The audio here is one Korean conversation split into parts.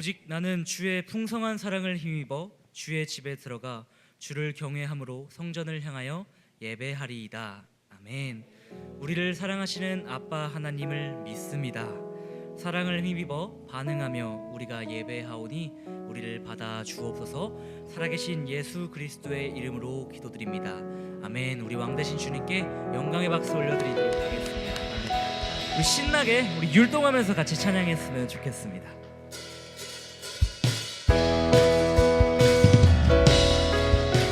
오직 나는 주의 풍성한 사랑을 힘입어 주의 집에 들어가 주를 경외함으로 성전을 향하여 예배하리이다. 아멘. 우리를 사랑하시는 아빠 하나님을 믿습니다. 사랑을 힘입어 반응하며 우리가 예배하오니 우리를 받아 주옵소서. 살아계신 예수 그리스도의 이름으로 기도드립니다. 아멘. 우리 왕 되신 주님께 영광의 박수 올려드리도록 하겠습니다. 아멘. 우리 신나게 우리 율동하면서 같이 찬양했으면 좋겠습니다.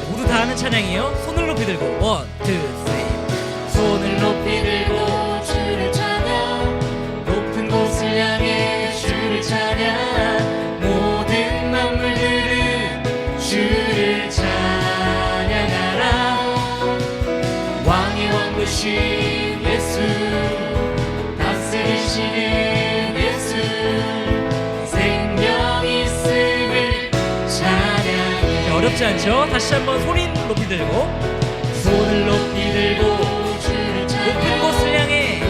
모두 다 아는 찬양이에요. 손을 높이 들고 1, 2, 3. 손을 높이 들고 주를 찬양, 높은 곳을 향해 주를 찬양, 모든 만물들은 주를 찬양하라. 왕의 왕 되신 예수, 다스리시는 예수, 생명 있음을 찬양해. 어렵지 않죠? 다시 한번 소리 높이 들고, 손을 높이 들고 높은 곳을 향해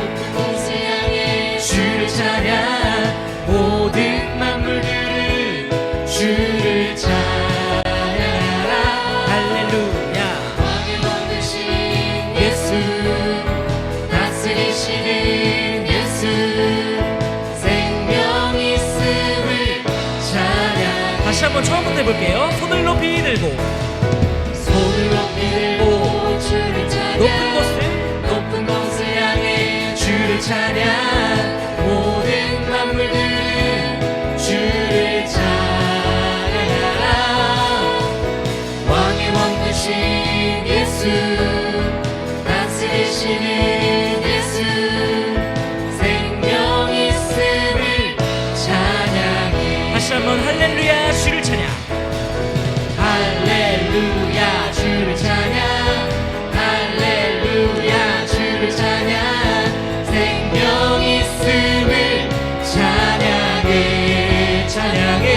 주를 찬양, 모든 만물들은 주를 찬양하라. 할렐루야. 왕의 왕 되신 예수, 다스리시는 예수, 생명 있음을 찬양. 다시 한번 처음부터 해볼게요. 손을 높이 들고, 손을 높이 들고 주를 찬양, 높은 곳을 향해 주를 찬양, 모든 만물들은 주를 찬양하라. 왕의 왕 되신 예수, 다스리시는 예수, 생명 있음을 찬양해. 다시 한번 할렐루야 주를 찬양, 할렐루야 주를 찬양, 할렐루야 주를 찬양, 생명 있음을 찬양해, 찬양해.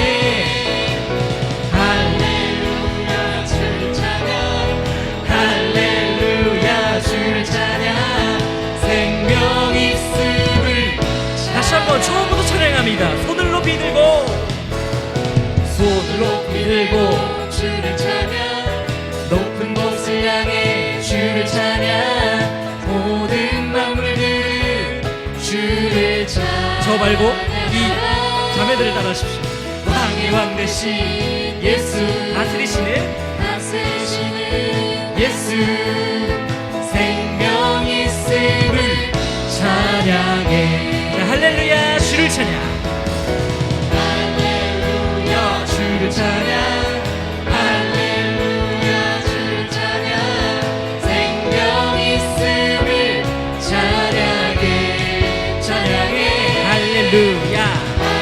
할렐루야 주를 찬양, 할렐루야 주를 찬양, 생명 있음을. 다시 한번 처음부터 찬양합니다. 손을 높이 들고, 손을 높이 들고 주를 찬양, 높은 곳을 향해 주를 찬양, 모든 만물들은 주를 찬양. 저 말고 이 자매들을 따라하십시오. 왕의 왕 되신 예수, 다스리시는 예수, 생명 있음을 찬양해. 자, 할렐루야 주를 찬양, 할렐루야 주를 찬양, 할렐루야,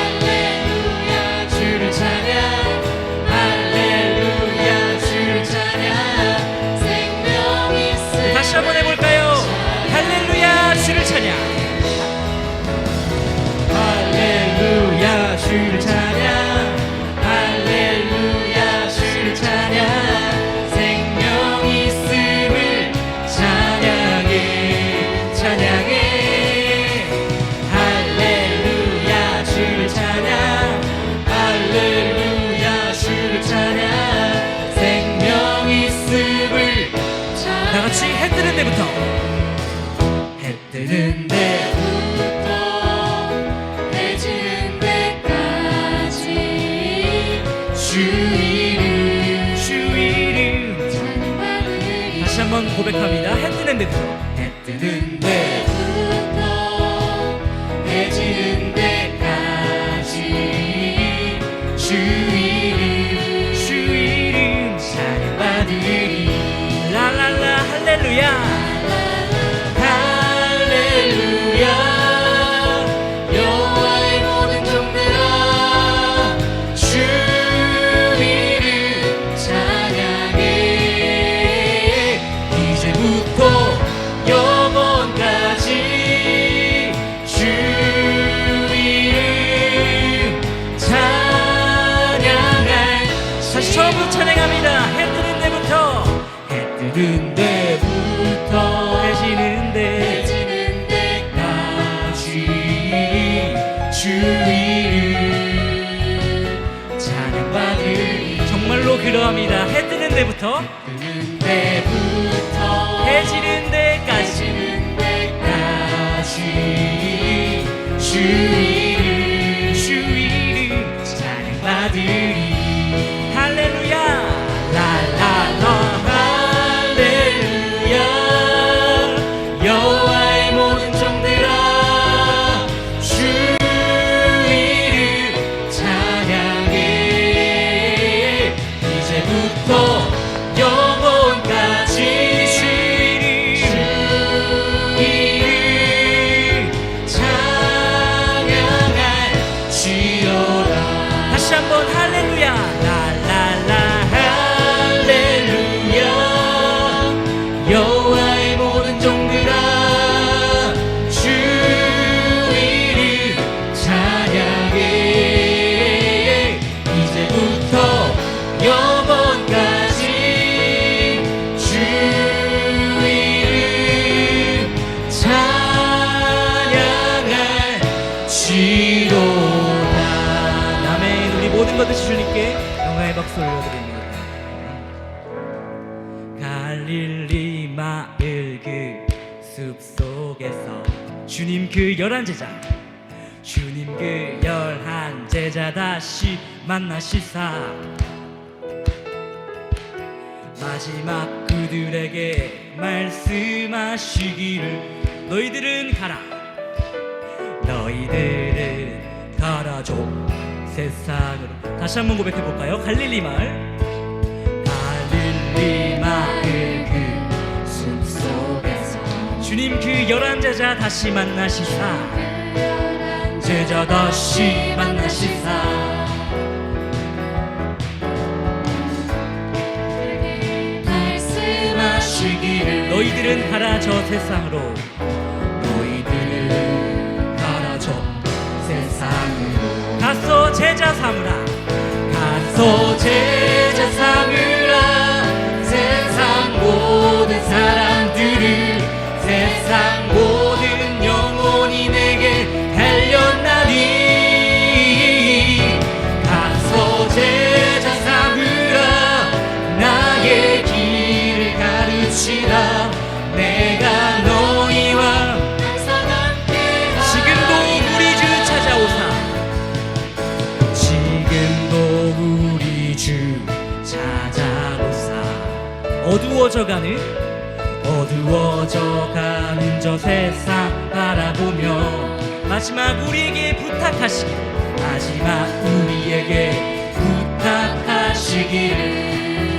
할렐루야 주를 찬양, 할렐루야 주를 찬양, 생명 있음. 다시 한번 해볼까요? 할렐루야 주를 찬양, 할렐루야 주를 찬양, 할렐루야 주를 찬양, 생명 있음을 찬양해, 찬양해. 다같이 해 뜨는 데부터, 해 뜨는 데부터 해 지는 데까지 주 이름, 주 이름 찬양받으리. 다시 한번 고백합니다. 해 뜨는 데부터, 해 뜨는 데부터 해 지는 데까지 주 이름, 주 이름 찬양받으리. 라라라 할렐루야, 할렐루야. 여호와의 모든 종들아 주 이름 찬양해. 이제부터 영원까지 주 이름 찬양할. 다시 처음부터 찬양합니다. 해 뜨는 데부터, 해 뜨는 데부터 해 지는 데까지 주 이름 그러합니다. 해 뜨는 데부터 해 지는 데까지 주의를 찬양받으리. 할렐루야 랄랄라 할렐루야. 여호와의 모든 종들아 주의를 찬양해. 이제부터 영원까지 주의를 찬양할지어다. 다시 한번 할렐루야 랄랄라 할렐루야. 여호와의 모든 종들아 주의를 찬양해. 이제부터 영원까지 주의를 찬양할지로다. 아멘. 우리 모든 것을 주님께 영광의 박수 올려드립니다. 갈릴리 마을 그 숲속에서 주님 그 11제자 주님 그 11제자 다시 만나시사 마지막 그들에게 말씀하시기를 너희들은 가라 너희들은 가라죠 세상으로. 다시 한번 고백해볼까요? 갈릴리 마을 그 숲속에서 주님 그 11제자 다시 만나시사 제자 다시 만나시사 말씀하시기를 너희들은 가라 저 세상으로 너희들은 가라 저 세상으로. 가서 제자 삼으라 가서 제자 삼으라. 세상 모든 사람들을 세상 모든 영혼이 내게 달려나니. 가서 제자 삼으라. 나의 길을 가르치라. 내가 너희와 항상 함께하리라. 지금도 우리 주 찾아오사 지금도 우리 주 찾아오사. 어두워져가는 저 세상 바라보며 마지막 우리에게 부탁하시길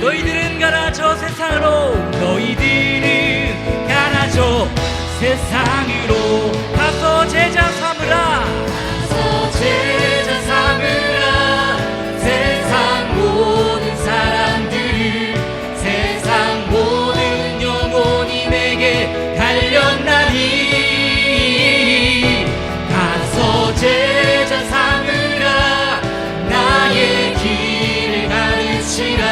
너희들은 가라 저 세상으로 너희들은 가라 저 세상으로. 가서 제자 삼으라 가서 제자 삼으라. 세상 모든 사람들을 세상 모든 영혼이 내게 달려나니. 가서 제자 삼으라. 나의 길을 가르치라.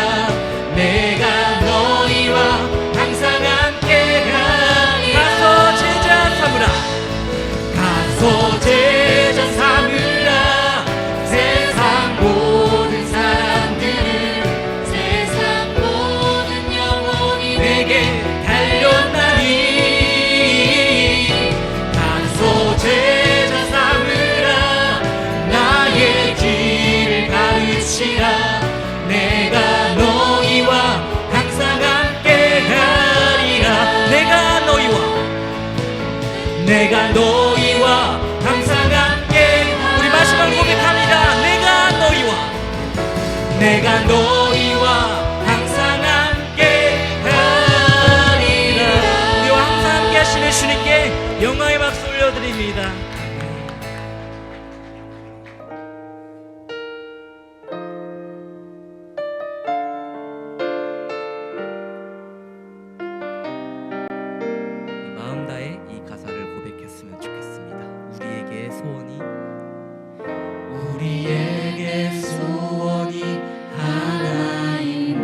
내가 너희와 항상 함께하리라. 가서 제자 삼으라. 가서 제자 삼으라. 세상 모든 사람들을 세상 모든 영혼이 내게 달려나니. 가서 제자 삼으라. 나의 길을 가르치라. 내가 너희와 항상 함께하리라. 내가 너희와 항상 함께. 우리 마지막 고백합니다. 내가 너희와 항상 함께하리라. 우리와 항상 함께 하시는 주님께 영광의 박수 올려드립니다. 마음 다해 이 가사를 고백했으면 좋겠습니다. 우리에게 소원이 하나인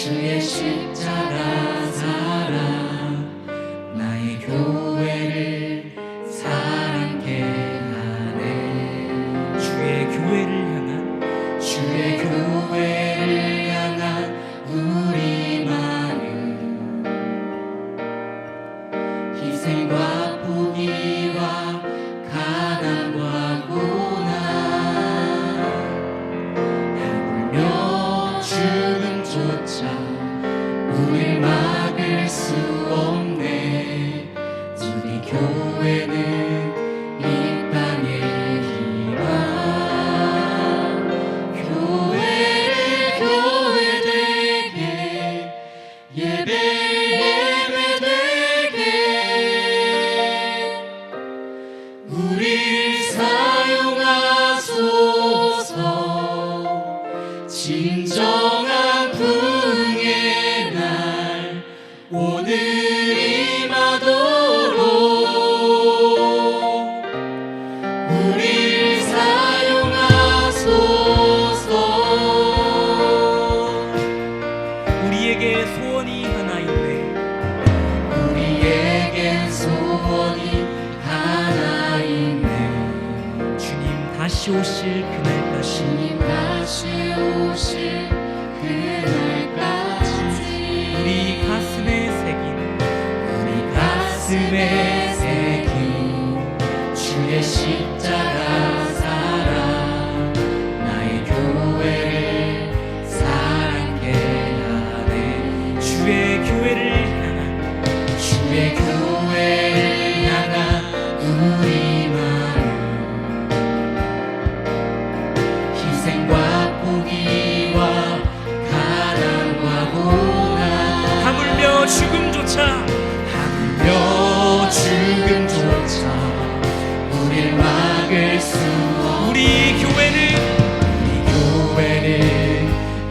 주의 십자가 사랑 나의 교회를 사랑케 하네. 주의 교회를 향한 우리 마음 희생과 포기와 가난과 고난 하물며 죽음조차 우릴 막을 수 없네. 우리 교회는 이 땅의 희망. 교회되게 예배되게 우릴 사용하소서. 진정한 부흥의 날 오늘 임하도록 우릴 사용하소서. 우리에게 소원이 하나 있네. 우리에겐 소원이 하나 있네. 주님 다시 오실 그날까지 주님 다시 오실 그날까지 우리 가슴에 새긴 주의 십자가 사랑 나의 교회를 사랑케 하네. 주의 교회를 향한 우리 마음 희생과 포기와 가난과 고난 하물며 죽음조차 우릴 막을 수 없네. 우리 교회는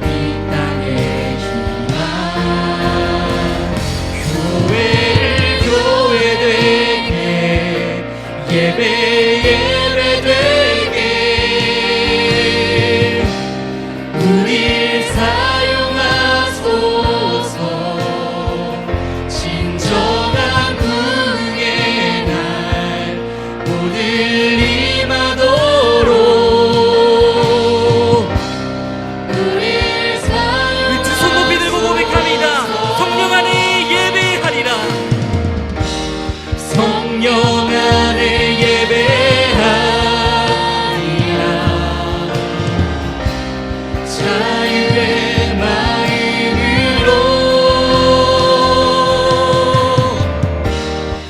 이 땅의 희망. 교회되게 예배되게 우릴 사용하소서. 진정한 부흥의 날 오늘 임하도록 우릴 두 손 높이 들고 고백합니다. 성령 안에 예배하리라. 성령 안에 예배하리라. 자유의 마음으로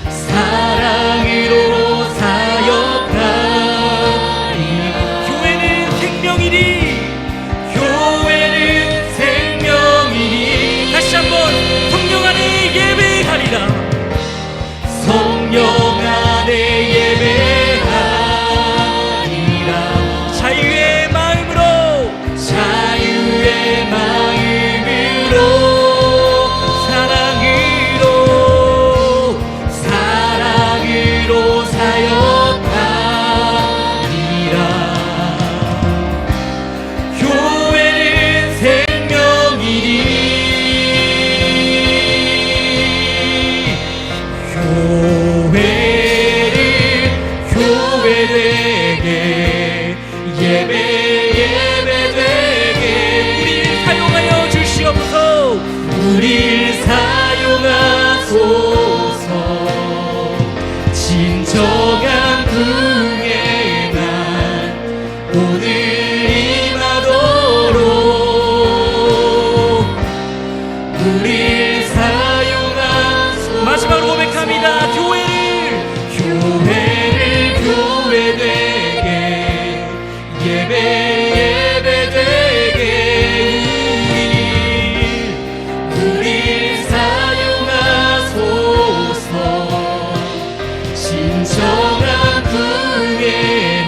사랑으로 사역하리라. 교회는 생명이니 다시 한번 성령 안에 예배하리라. 성령 안에 예배하리라. 자유의 마음으로 사랑으로 사역하리라. 교회는 생명이니 교회되게 예배되게 우릴 사용하여 주시옵소서. 우릴 사용하소서. 진정한 부흥의 날 오늘 임하도록 우릴 사용하소서. 마지막으로 고백합니다. 교회되게 예배되게 우릴 사용하소서. 진정한 부흥의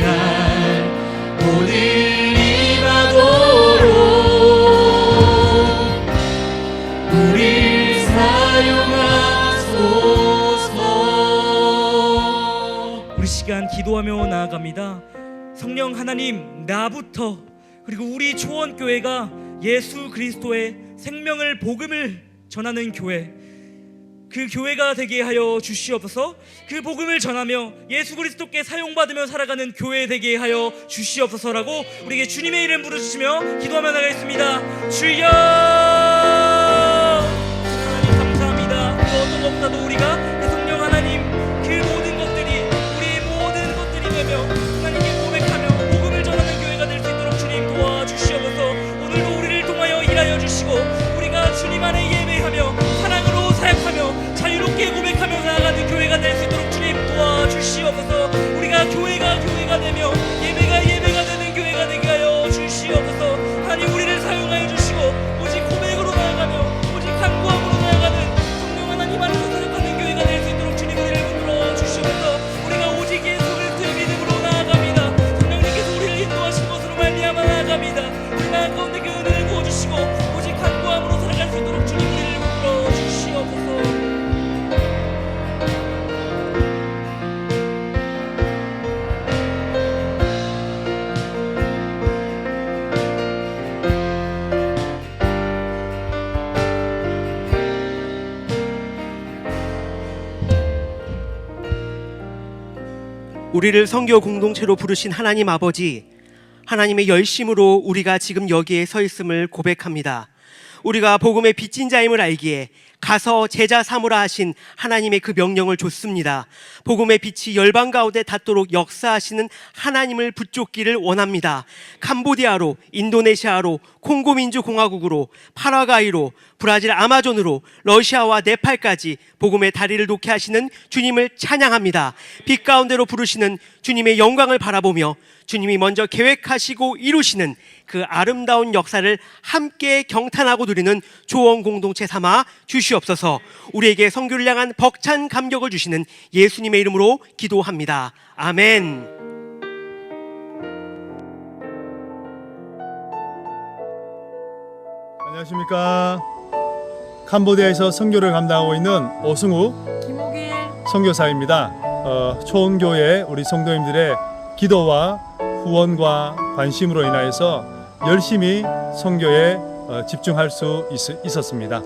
날 오늘 임하도록 우릴 사용하소서. 우리 시간 기도하며 나아갑니다. 성령 하나님, 나부터 그리고 우리 초원교회가 예수 그리스도의 생명을 복음을 전하는 교회, 그 교회가 되게 하여 주시옵소서. 그 복음을 전하며 예수 그리스도께 사용받으며 살아가는 교회 되게 하여 주시옵소서라고 우리에게 주님의 이름 부르시며 기도하며 나가겠습니다. 주여, 하나님 감사합니다. 그 어떤 것보다도 우리가 성령 하나님 그 모든 것들이 우리의 모든 것들이 되며 하나님께 고백하며 복음을 전하는 교회가 될 수 있도록 주님 도와주시옵소서. 오늘도 우리를 통하여 일하여 주시고 우리가 주님 안에 예배하며 사랑으로 사역하며 자유롭게 고백하며 나아가는 교회가 될 수 있도록 주님 도와주시옵소서. 우리가 교회가 되며 예배가 되는 교회가 되게 하여 주시옵소서. 하나님 우리를 사용하여 주시고 오직 고백으로 나아가며 오직 간구함으로 나아가는 성령 하나님 안에서 사역하는 교회가 될 수 있도록 주님 우리를 붙들어 주시옵소서. 우리가 오직 예수 그리스도의 믿음으로 나아갑니다. 성령님께서 우리를 인도하신 것으로 말미암아 나아갑니다. 우리 나아 가운데 그 은혜를 부어주시고 오직 간구함으로 살아갈 수 있도록 주님 우리를 붙들어 주시옵소서. 우리를 선교 공동체로 부르신 하나님 아버지, 하나님의 열심으로 우리가 지금 여기에 서 있음을 고백합니다. 우리가 복음의 빚진 자임을 알기에 가서 제자 삼으라 하신 하나님의 그 명령을 줬습니다. 복음의 빛이 열방 가운데 닿도록 역사하시는 하나님을 붙잡기를 원합니다. 캄보디아로, 인도네시아로, 콩고민주공화국으로, 파라과이로, 브라질 아마존으로, 러시아와 네팔까지 복음의 다리를 놓게 하시는 주님을 찬양합니다. 빛 가운데로 부르시는 주님의 영광을 바라보며 주님이 먼저 계획하시고 이루시는 그 아름다운 역사를 함께 경탄하고 누리는 조언 공동체 삼아 주시옵소서. 우리에게 선교를 향한 벅찬 감격을 주시는 예수님의 이름으로 기도합니다. 아멘. 안녕하십니까. 캄보디아에서 선교를 감당하고 있는 오승우 김옥일 선교사입니다. 초원교회 우리 성도님들의 기도와 후원과 관심으로 인하여서 열심히 선교에 집중할 수 있었습니다.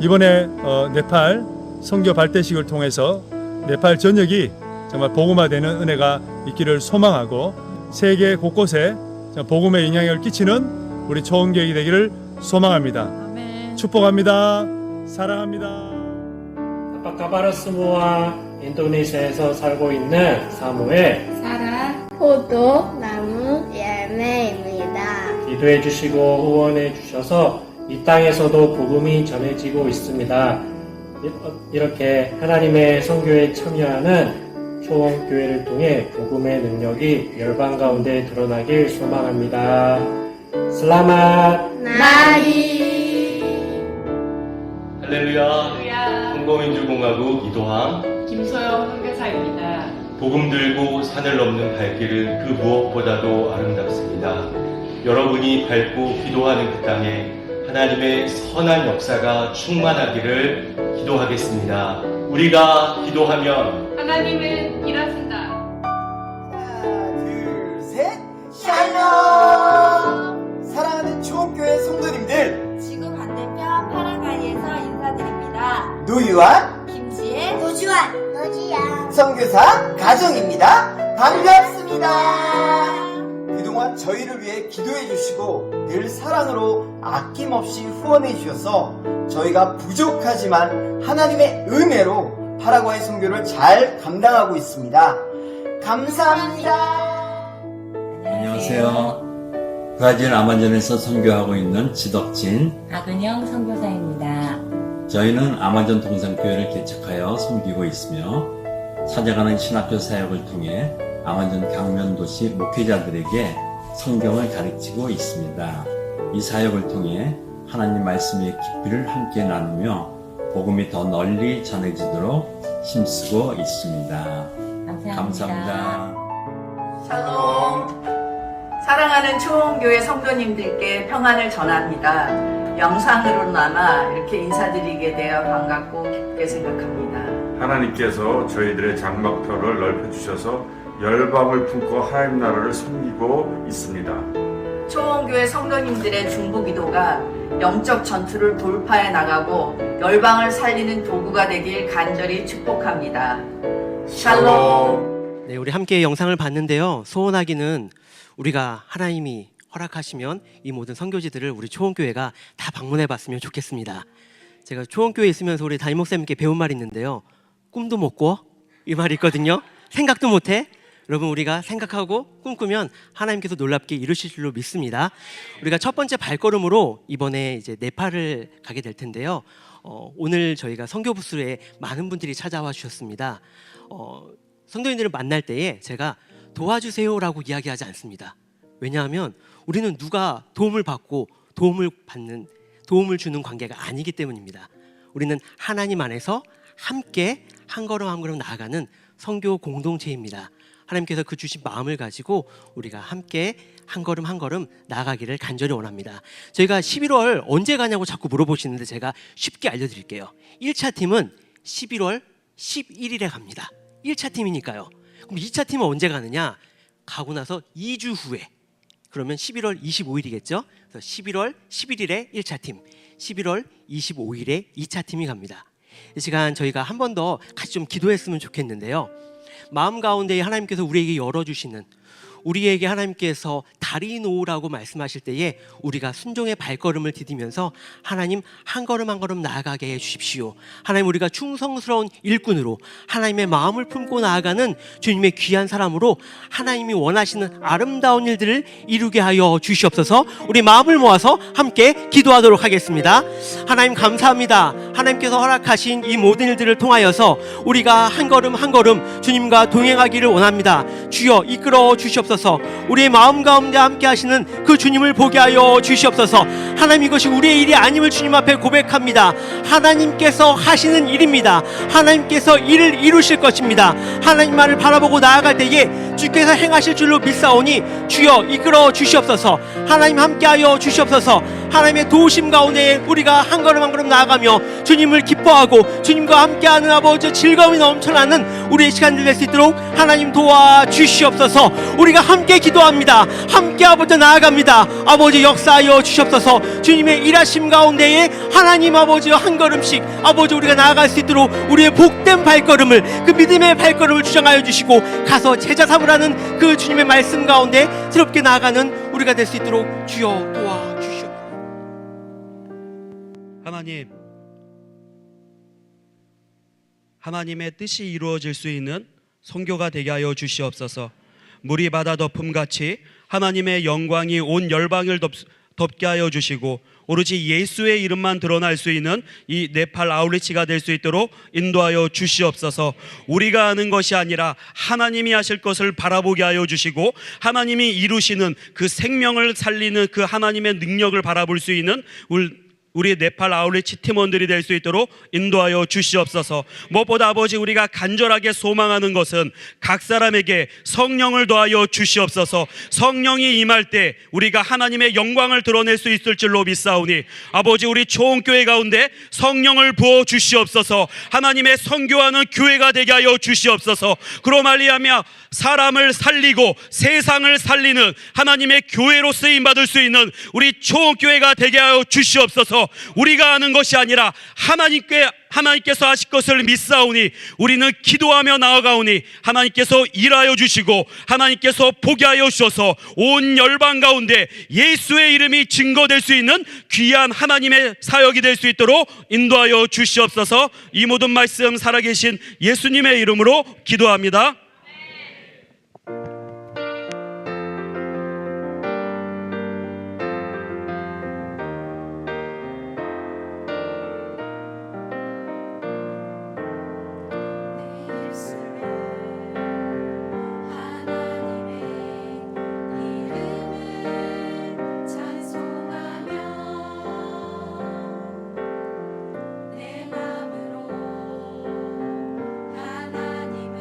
이번에 네팔 선교 발대식을 통해서 네팔 전역이 정말 복음화되는 은혜가 있기를 소망하고 세계 곳곳에 복음의 영향을 끼치는 우리 초원교회가 되기를 소망합니다. 아멘. 축복합니다. 사랑합니다. 카바르 스무와 인도네시아에서 살고 있는 사무엘, 사라, 포도, 나무, 열매입니다. 기도해 주시고 후원해 주셔서 이 땅에서도 복음이 전해지고 있습니다. 이렇게 하나님의 선교에 참여하는 초원교회를 통해 복음의 능력이 열방 가운데 드러나길 소망합니다. 슬라맛 마리 할렐루야. 콩고민주공화국 이도항 김소영 선교사입니다. 복음 들고 산을 넘는 발길은 그 무엇보다도 아름답습니다. 여러분이 밟고 기도하는 그 땅에 하나님의 선한 역사가 충만하기를 기도하겠습니다. 우리가 기도하면 하나님은 일하신다. 하나, 둘, 셋. 샬롬! 사랑하는 초원교회 성도님들, 지구 반대편 파라과이에서 인사드립니다. 노유한 김지혜, 노지야. 선교사 가정입니다. 반갑습니다. 그동안 저희를 위해 기도해 주시고 늘 사랑으로 아낌없이 후원해 주셔서 저희가 부족하지만 하나님의 은혜로 파라과이 선교를 잘 감당하고 있습니다. 감사합니다. 안녕하세요. 브라질 아마존에서 선교하고 있는 지덕진 박은영 선교사입니다. 저희는 아마존 동산교회를 개척하여 섬기고 있으며 찾아가는 신학교 사역을 통해 아마존 강면도시 목회자들에게 성경을 가르치고 있습니다. 이 사역을 통해 하나님 말씀의 깊이를 함께 나누며 복음이 더 널리 전해지도록 힘쓰고 있습니다. 감사합니다. 샬롬. 사랑하는 초원교회 성도님들께 평안을 전합니다. 영상으로나마 이렇게 인사드리게 되어 반갑고 기쁘게 생각합니다. 하나님께서 저희들의 장막표를 넓혀주셔서 열방을 품고 하나님 나라를 섬기고 있습니다. 초원교회 성도님들의 중보기도가 영적 전투를 돌파해 나가고 열방을 살리는 도구가 되길 간절히 축복합니다. 샬롬. 네, 우리 함께 영상을 봤는데요. 소원하기는 우리가 하나님이 허락하시면 이 모든 선교지들을 우리 초원교회가 다 방문해 봤으면 좋겠습니다. 제가 초원교회에 있으면서 우리 담임 목사님께 배운 말이 있는데요. 꿈도 못 꿔? 이 말이 있거든요. 생각도 못 해? 여러분, 우리가 생각하고 꿈꾸면 하나님께서 놀랍게 이루실 줄로 믿습니다. 우리가 첫 번째 발걸음으로 이번에 이제 네팔을 가게 될 텐데요. 오늘 저희가 선교 부스에 많은 분들이 찾아와 주셨습니다. 성도님들을 만날 때에 제가 도와주세요라고 이야기하지 않습니다. 왜냐하면 우리는 누가 도움을 받고 도움을 주는 관계가 아니기 때문입니다. 우리는 하나님 안에서 함께 한 걸음 한 걸음 나아가는 선교 공동체입니다. 하나님께서 그 주신 마음을 가지고 우리가 함께 한 걸음 한 걸음 나아가기를 간절히 원합니다. 저희가 11월 언제 가냐고 자꾸 물어보시는데 제가 쉽게 알려드릴게요. 1차 팀은 11월 11일에 갑니다. 1차 팀이니까요. 그럼 2차 팀은 언제 가느냐? 가고 나서 2주 후에, 그러면 11월 25일이겠죠? 그래서 11월 11일에 1차 팀, 11월 25일에 2차 팀이 갑니다. 이 시간 저희가 한 번 더 같이 좀 기도했으면 좋겠는데요. 마음 가운데 하나님께서 우리에게 열어주시는, 우리에게 하나님께서 다리 놓으라고 말씀하실 때에 우리가 순종의 발걸음을 디디면서 하나님 한 걸음 한 걸음 나아가게 해주십시오. 하나님, 우리가 충성스러운 일꾼으로 하나님의 마음을 품고 나아가는 주님의 귀한 사람으로 하나님이 원하시는 아름다운 일들을 이루게 하여 주시옵소서. 우리 마음을 모아서 함께 기도하도록 하겠습니다. 하나님, 감사합니다. 하나님께서 허락하신 이 모든 일들을 통하여서 우리가 한 걸음 한 걸음 주님과 동행하기를 원합니다. 주여 이끌어 주시옵소서. 우리의 마음 가운데 함께 하시는 그 주님을 보게 하여 주시옵소서. 하나님, 이것이 우리의 일이 아님을 주님 앞에 고백합니다. 하나님께서 하시는 일입니다. 하나님께서 일을 이루실 것입니다. 하나님만을 바라보고 나아갈 때에 주께서 행하실 줄로 믿사오니 주여 이끌어 주시옵소서. 하나님, 함께하여 주시옵소서. 하나님의 도우심 가운데 우리가 한 걸음 한 걸음 나아가며 주님을 기뻐하고 주님과 함께하는 아버지 즐거움이 넘쳐나는 우리의 시간들 될 수 있도록 하나님 도와주시옵소서. 우리가 함께 기도합니다. 함께 아버지 나아갑니다. 아버지 역사하여 주시옵소서. 주님의 일하심 가운데에 하나님 아버지 한 걸음씩 아버지 우리가 나아갈 수 있도록 우리의 복된 발걸음을, 그 믿음의 발걸음을 주장하여 주시고 가서 제자 삼으라는 그 주님의 말씀 가운데 새롭게 나아가는 우리가 될 수 있도록 주여 도와주시옵소서. 하나님의 뜻이 이루어질 수 있는 선교가 되게 하여 주시옵소서. 물이 바다 덮음같이 하나님의 영광이 온 열방을 덮게 하여 주시고 오로지 예수의 이름만 드러날 수 있는 이 네팔 아울리치가 될 수 있도록 인도하여 주시옵소서. 우리가 아는 것이 아니라 하나님이 하실 것을 바라보게 하여 주시고 하나님이 이루시는 그 생명을 살리는 그 하나님의 능력을 바라볼 수 있는 우리 네팔 아울리치 팀원들이 될 수 있도록 인도하여 주시옵소서. 무엇보다 아버지, 우리가 간절하게 소망하는 것은 각 사람에게 성령을 더하여 주시옵소서. 성령이 임할 때 우리가 하나님의 영광을 드러낼 수 있을 줄로 믿사오니 아버지, 우리 초원교회 가운데 성령을 부어 주시옵소서. 하나님의 선교하는 교회가 되게 하여 주시옵소서. 그로 말미암아 사람을 살리고 세상을 살리는 하나님의 교회로 쓰임받을 수 있는 우리 초원교회가 되게 하여 주시옵소서. 우리가 아는 것이 아니라 하나님께서 하실 것을 믿사오니 우리는 기도하며 나아가오니 하나님께서 일하여 주시고 하나님께서 보게 하여 주셔서 온 열방 가운데 예수의 이름이 증거될 수 있는 귀한 하나님의 사역이 될 수 있도록 인도하여 주시옵소서. 이 모든 말씀 살아계신 예수님의 이름으로 기도합니다. 내 맘으로 하나님을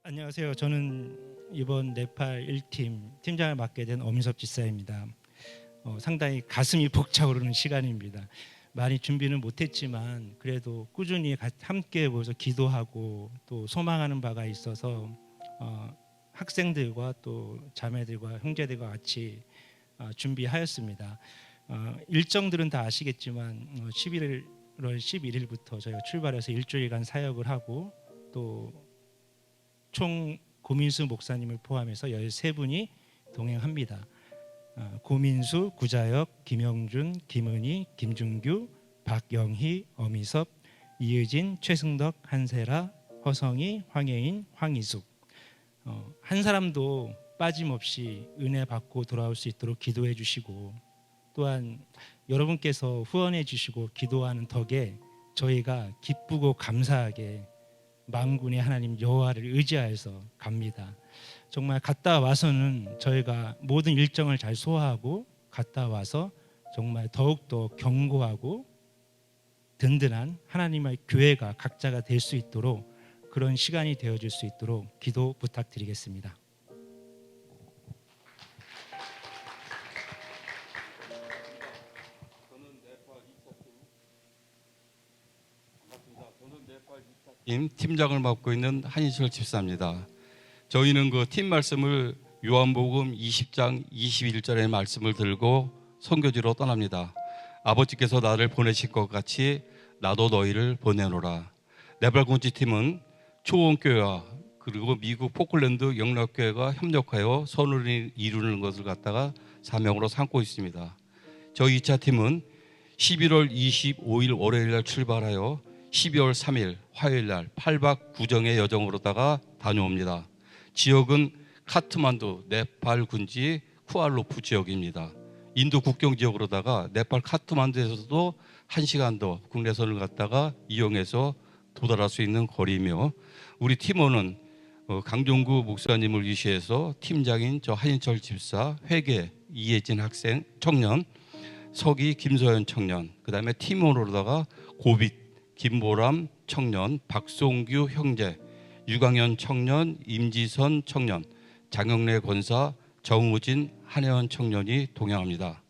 안녕하세요. 저는 이번 네팔 1팀 팀장을 맡게 된 엄인섭 집사입니다. 상당히 가슴이 벅차오르는 시간입니다. 많이 준비는 못했지만 그래도 꾸준히 함께 모여서 기도하고 또 소망하는 바가 있어서 학생들과 또 자매들과 형제들과 같이 준비하였습니다. 일정들은 다 아시겠지만 11월 11일부터 저희가 출발해서 일주일간 사역을 하고 또 총 고민수 목사님을 포함해서 13분이 동행합니다. 고민수, 구자혁, 김영준, 김은희, 김준규, 박영희, 엄희섭, 이의진, 최승덕, 한세라, 허성희, 황혜인, 황희숙. 한 사람도 빠짐없이 은혜 받고 돌아올 수 있도록 기도해 주시고 또한 여러분께서 후원해 주시고 기도하는 덕에 저희가 기쁘고 감사하게 만군의 하나님 여호와를 의지하여서 갑니다. 정말 갔다 와서는 저희가 모든 일정을 잘 소화하고 갔다 와서 정말 더욱더 견고하고 든든한 하나님의 교회가 각자가 될 수 있도록 그런 시간이 되어줄 수 있도록 기도 부탁드리겠습니다. 팀장을 맡고 있는 한인철 집사입니다. 저희는 그 팀 말씀을 요한복음 20장 21절의 말씀을 들고 선교지로 떠납니다. 아버지께서 나를 보내실 것 같이 나도 너희를 보내노라. 네팔 공지팀은 초원교회와 그리고 미국 포클랜드 영락교회가 협력하여 선을 이루는 것을 갖다가 사명으로 삼고 있습니다. 저희 2차 팀은 11월 25일 월요일 날 출발하여 12월 3일 화요일 날 8박 9정의 여정으로다가 다녀옵니다. 지역은 카트만두, 네팔 군지 쿠알루푸 지역입니다. 인도 국경 지역으로다가 네팔 카트만두에서도 1시간 더 국내선을 갖다가 이용해서 도달할 수 있는 거리이며 우리 팀원은 강종구 목사님을 위시해서 팀장인 저 한인철 집사, 회계 이혜진 학생 청년, 서기 김서연 청년, 그 다음에 팀원으로다가 고빛 김보람 청년, 박송규 형제, 유강현 청년, 임지선 청년, 장영래 권사, 정우진 한혜원 청년이 동행합니다.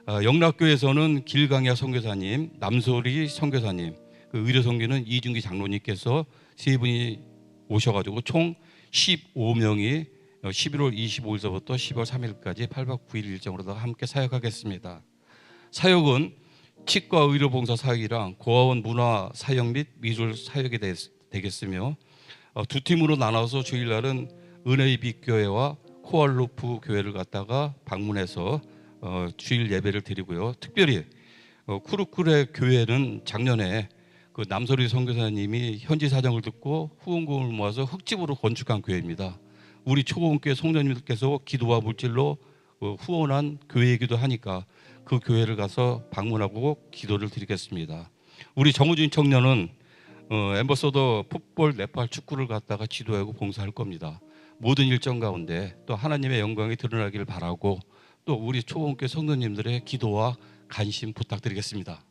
영락교에서는 길강야 선교사님, 남소리 선교사님, 그 의료선교는 이준기 장로님께서 세 분이 오셔가지고 총 15명이 11월 25일서부터 10월 3일까지 8박 9일 일정으로다가 함께 사역하겠습니다. 사역은 치과 의료봉사 사역이랑 고아원 문화 사역 및 미술 사역이 되겠으며 두 팀으로 나눠서 주일날은 은혜의 빛교회와 코알루프 교회를 갖다가 방문해서 주일 예배를 드리고요. 특별히 쿠르쿠레 교회는 작년에 그 남소리 선교사님이 현지 사정을 듣고 후원금을 모아서 흙집으로 건축한 교회입니다. 우리 초원교회 성도님들께서 기도와 물질로 후원한 교회이기도 하니까 그 교회를 가서 방문하고 기도를 드리겠습니다. 우리 정우진 청년은 엠버서더 풋볼 네팔 축구를 갖다가 지도하고 봉사할 겁니다. 모든 일정 가운데 또 하나님의 영광이 드러나기를 바라고 또 우리 초원교회 성도님들의 기도와 관심 부탁드리겠습니다.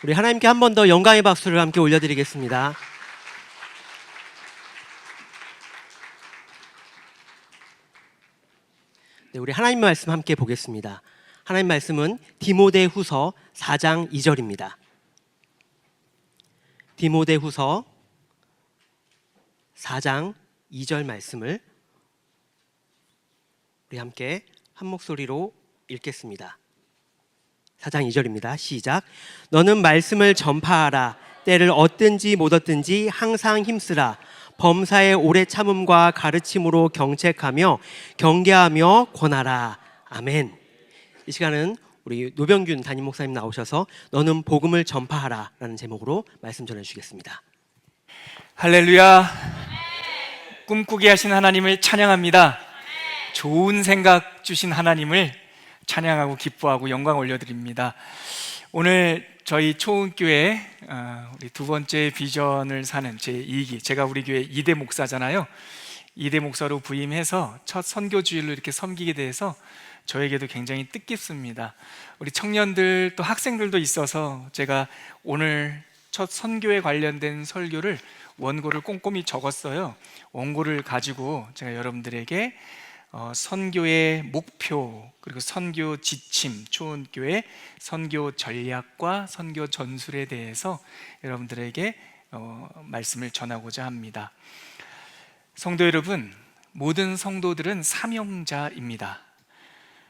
우리 하나님께 한 번 더 영광의 박수를 함께 올려드리겠습니다. 네, 우리 하나님 말씀 함께 보겠습니다. 하나님 말씀은 디모데후서 4장 2절입니다. 디모데후서 4장 2절 말씀을 우리 함께 한 목소리로 읽겠습니다. 4장 2절입니다. 시작. 너는 말씀을 전파하라. 때를 얻든지 못 얻든지 항상 힘쓰라. 범사의 오래 참음과 가르침으로 경책하며 경계하며 권하라. 아멘. 이 시간은 우리 노병균 담임 목사님 나오셔서 너는 복음을 전파하라 라는 제목으로 말씀 전해주시겠습니다. 할렐루야. 꿈꾸게 하신 하나님을 찬양합니다. 좋은 생각 주신 하나님을 찬양하고 기뻐하고 영광 올려드립니다. 오늘 저희 초은교회 우리 두 번째 비전을 사는 제2기, 제가 우리 교회 2대 목사잖아요. 이대 목사로 부임해서 첫 선교주일로 이렇게 섬기게 돼서 저에게도 굉장히 뜻깊습니다. 우리 청년들 또 학생들도 있어서 제가 오늘 첫 선교에 관련된 설교를 원고를 꼼꼼히 적었어요. 원고를 가지고 제가 여러분들에게 선교의 목표, 그리고 선교 지침, 초원교회 선교 전략과 선교 전술에 대해서 여러분들에게 말씀을 전하고자 합니다. 성도 여러분, 모든 성도들은 사명자입니다.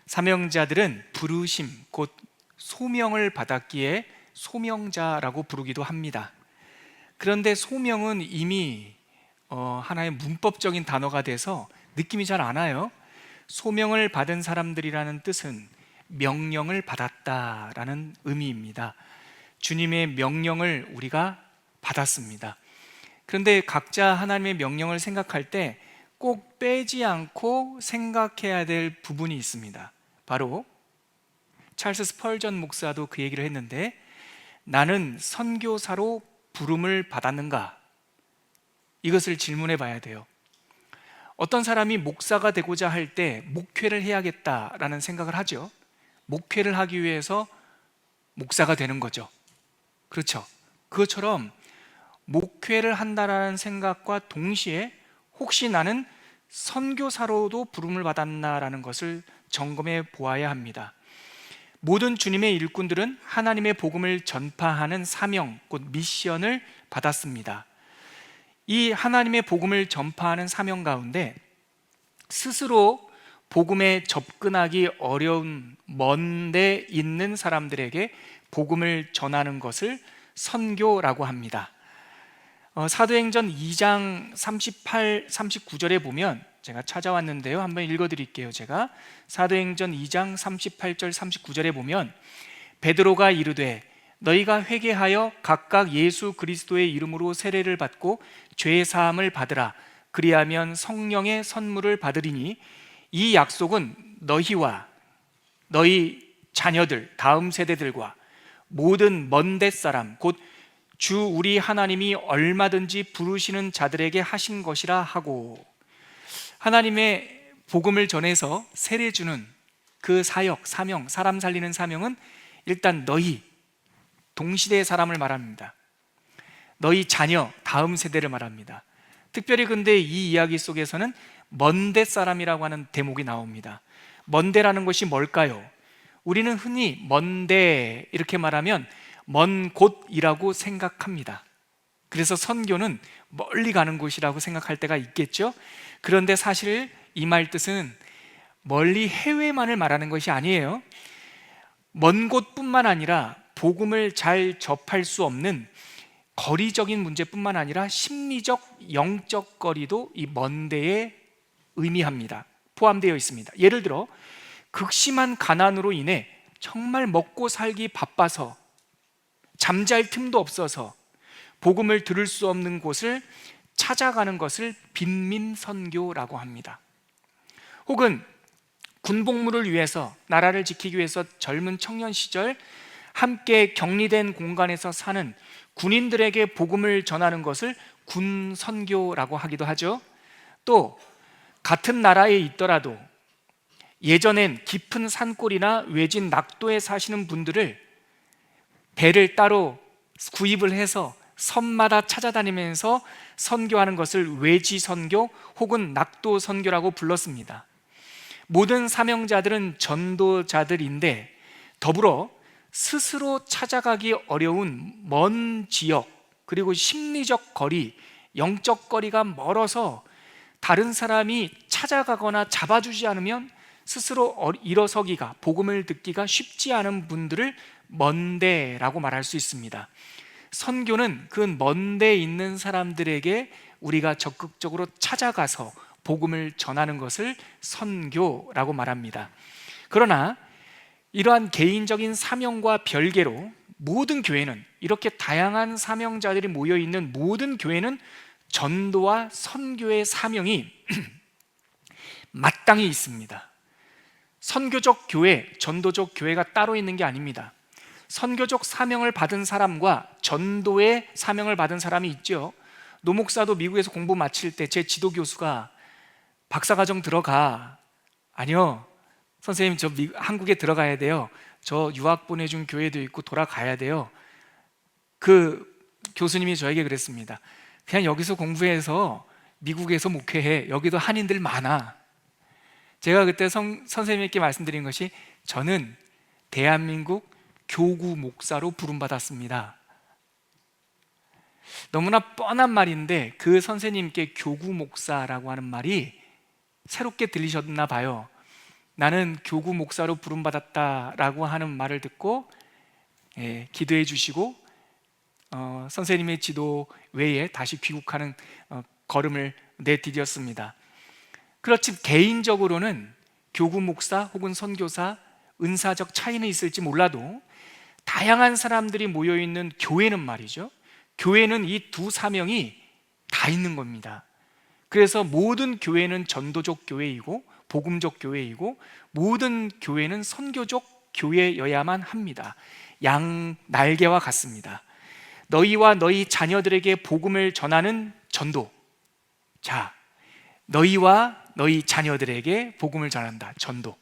사명자들은 부르심, 곧 소명을 받았기에 소명자라고 부르기도 합니다. 그런데 소명은 이미 하나의 문법적인 단어가 돼서 느낌이 잘 안 와요. 소명을 받은 사람들이라는 뜻은 명령을 받았다라는 의미입니다. 주님의 명령을 우리가 받았습니다. 그런데 각자 하나님의 명령을 생각할 때 꼭 빼지 않고 생각해야 될 부분이 있습니다. 바로 찰스 스펄전 목사도 그 얘기를 했는데, 나는 선교사로 부름을 받았는가? 이것을 질문해 봐야 돼요. 어떤 사람이 목사가 되고자 할 때 목회를 해야겠다라는 생각을 하죠. 목회를 하기 위해서 목사가 되는 거죠. 그렇죠? 그것처럼 목회를 한다라는 생각과 동시에 혹시 나는 선교사로도 부름을 받았나라는 것을 점검해 보아야 합니다. 모든 주님의 일꾼들은 하나님의 복음을 전파하는 사명, 곧 미션을 받았습니다. 이 하나님의 복음을 전파하는 사명 가운데 스스로 복음에 접근하기 어려운 먼 데 있는 사람들에게 복음을 전하는 것을 선교라고 합니다. 사도행전 2장 38, 39절에 보면, 제가 찾아왔는데요, 한번 읽어드릴게요. 제가 사도행전 2장 38절 39절에 보면, 베드로가 이르되 너희가 회개하여 각각 예수 그리스도의 이름으로 세례를 받고 죄 사함을 받으라. 그리하면 성령의 선물을 받으리니 이 약속은 너희와 너희 자녀들, 다음 세대들과 모든 먼데 사람, 곧 주 우리 하나님이 얼마든지 부르시는 자들에게 하신 것이라 하고, 하나님의 복음을 전해서 세례 주는 그 사역, 사명, 사람 살리는 사명은 일단 너희, 동시대의 사람을 말합니다. 너희 자녀, 다음 세대를 말합니다. 특별히 근데 이 이야기 속에서는 먼데 사람이라고 하는 대목이 나옵니다. 먼데라는 것이 뭘까요? 우리는 흔히 먼데 이렇게 말하면 먼 곳이라고 생각합니다. 그래서 선교는 멀리 가는 곳이라고 생각할 때가 있겠죠. 그런데 사실 이 말 뜻은 멀리 해외만을 말하는 것이 아니에요. 먼 곳뿐만 아니라 복음을 잘 접할 수 없는 거리적인 문제뿐만 아니라 심리적, 영적 거리도 이 먼데에 의미합니다. 포함되어 있습니다. 예를 들어 극심한 가난으로 인해 정말 먹고 살기 바빠서 잠잘 틈도 없어서 복음을 들을 수 없는 곳을 찾아가는 것을 빈민선교라고 합니다. 혹은 군복무를 위해서, 나라를 지키기 위해서 젊은 청년 시절 함께 격리된 공간에서 사는 군인들에게 복음을 전하는 것을 군선교라고 하기도 하죠. 또 같은 나라에 있더라도 예전엔 깊은 산골이나 외진 낙도에 사시는 분들을 배를 따로 구입을 해서 섬마다 찾아다니면서 선교하는 것을 외지선교 혹은 낙도선교라고 불렀습니다. 모든 사명자들은 전도자들인데 더불어 스스로 찾아가기 어려운 먼 지역, 그리고 심리적 거리, 영적 거리가 멀어서 다른 사람이 찾아가거나 잡아주지 않으면 스스로 일어서기가, 복음을 듣기가 쉽지 않은 분들을 먼데라고 말할 수 있습니다. 선교는 그 먼데 있는 사람들에게 우리가 적극적으로 찾아가서 복음을 전하는 것을 선교라고 말합니다. 그러나 이러한 개인적인 사명과 별개로 모든 교회는, 이렇게 다양한 사명자들이 모여있는 모든 교회는 전도와 선교의 사명이 마땅히 있습니다. 선교적 교회, 전도적 교회가 따로 있는 게 아닙니다. 선교적 사명을 받은 사람과 전도의 사명을 받은 사람이 있죠. 노 목사도 미국에서 공부 마칠 때 제 지도 교수가 박사과정 들어가. 아니요. 선생님, 저 한국에 들어가야 돼요. 저 유학 보내준 교회도 있고 돌아가야 돼요. 그 교수님이 저에게 그랬습니다. 그냥 여기서 공부해서 미국에서 목회해. 여기도 한인들 많아. 제가 그때 선생님께 말씀드린 것이, 저는 대한민국 교구 목사로 부름받았습니다. 너무나 뻔한 말인데 그 선생님께 교구 목사라고 하는 말이 새롭게 들리셨나 봐요. 나는 교구 목사로 부름받았다라고 하는 말을 듣고 기도해 주시고 선생님의 지도 외에 다시 귀국하는 걸음을 내디뎠습니다. 그렇지 개인적으로는 교구 목사 혹은 선교사 은사적 차이는 있을지 몰라도 다양한 사람들이 모여있는 교회는 말이죠, 교회는 이 두 사명이 다 있는 겁니다. 그래서 모든 교회는 전도적 교회이고 복음적 교회이고 모든 교회는 선교적 교회여야만 합니다. 양 날개와 같습니다. 너희와 너희 자녀들에게 복음을 전하는 전도. 자, 너희와 너희 자녀들에게 복음을 전한다. 전도.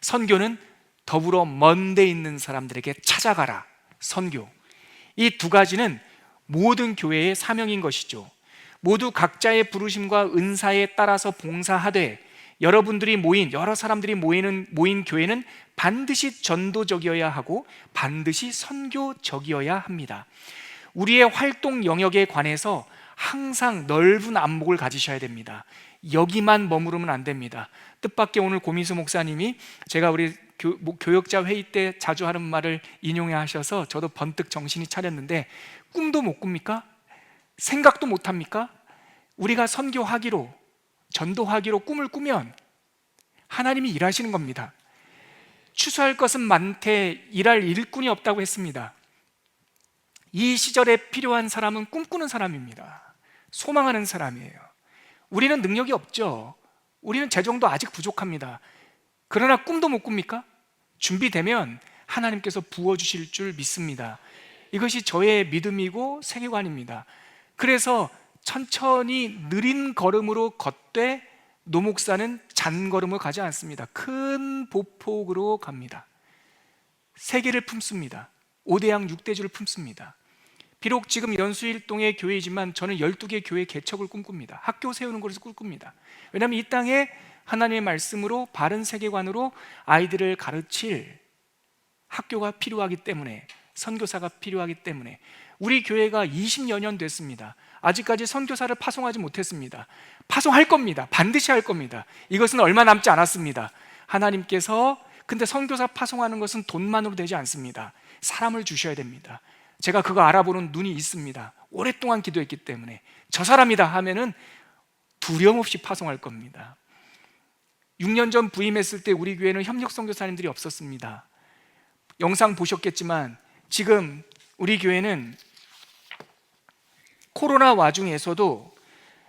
선교는 더불어 먼 데 있는 사람들에게 찾아가라. 선교. 이 두 가지는 모든 교회의 사명인 것이죠. 모두 각자의 부르심과 은사에 따라서 봉사하되 여러분들이 여러 사람들이 모인 교회는 반드시 전도적이어야 하고 반드시 선교적이어야 합니다. 우리의 활동 영역에 관해서 항상 넓은 안목을 가지셔야 됩니다. 여기만 머무르면 안 됩니다. 뜻밖의 오늘 고민수 목사님이 제가 우리 교역자 회의 때 자주 하는 말을 인용해 하셔서 저도 번뜩 정신이 차렸는데, 꿈도 못 꿉니까? 생각도 못 합니까? 우리가 선교하기로, 전도하기로 꿈을 꾸면 하나님이 일하시는 겁니다. 추수할 것은 많되 일할 일꾼이 없다고 했습니다. 이 시절에 필요한 사람은 꿈꾸는 사람입니다. 소망하는 사람이에요. 우리는 능력이 없죠. 우리는 재정도 아직 부족합니다. 그러나 꿈도 못 꿉니까? 준비되면 하나님께서 부어주실 줄 믿습니다. 이것이 저의 믿음이고 세계관입니다. 그래서 천천히 느린 걸음으로 걷되 노목사는 잔걸음을 가지 않습니다. 큰 보폭으로 갑니다. 세계를 품습니다. 5대양 6대주를 품습니다. 비록 지금 연수일동의 교회이지만 저는 12개 교회 개척을 꿈꿉니다. 학교 세우는 것을 꿈꿉니다. 왜냐하면 이 땅에 하나님의 말씀으로 바른 세계관으로 아이들을 가르칠 학교가 필요하기 때문에, 선교사가 필요하기 때문에. 우리 교회가 20여 년 됐습니다. 아직까지 선교사를 파송하지 못했습니다. 파송할 겁니다. 반드시 할 겁니다. 이것은 얼마 남지 않았습니다. 하나님께서, 근데 선교사 파송하는 것은 돈만으로 되지 않습니다. 사람을 주셔야 됩니다. 제가 그거 알아보는 눈이 있습니다. 오랫동안 기도했기 때문에. 저 사람이다 하면은 두려움 없이 파송할 겁니다. 6년 전 부임했을 때 우리 교회는 협력 선교사님들이 없었습니다. 영상 보셨겠지만 지금 우리 교회는 코로나 와중에서도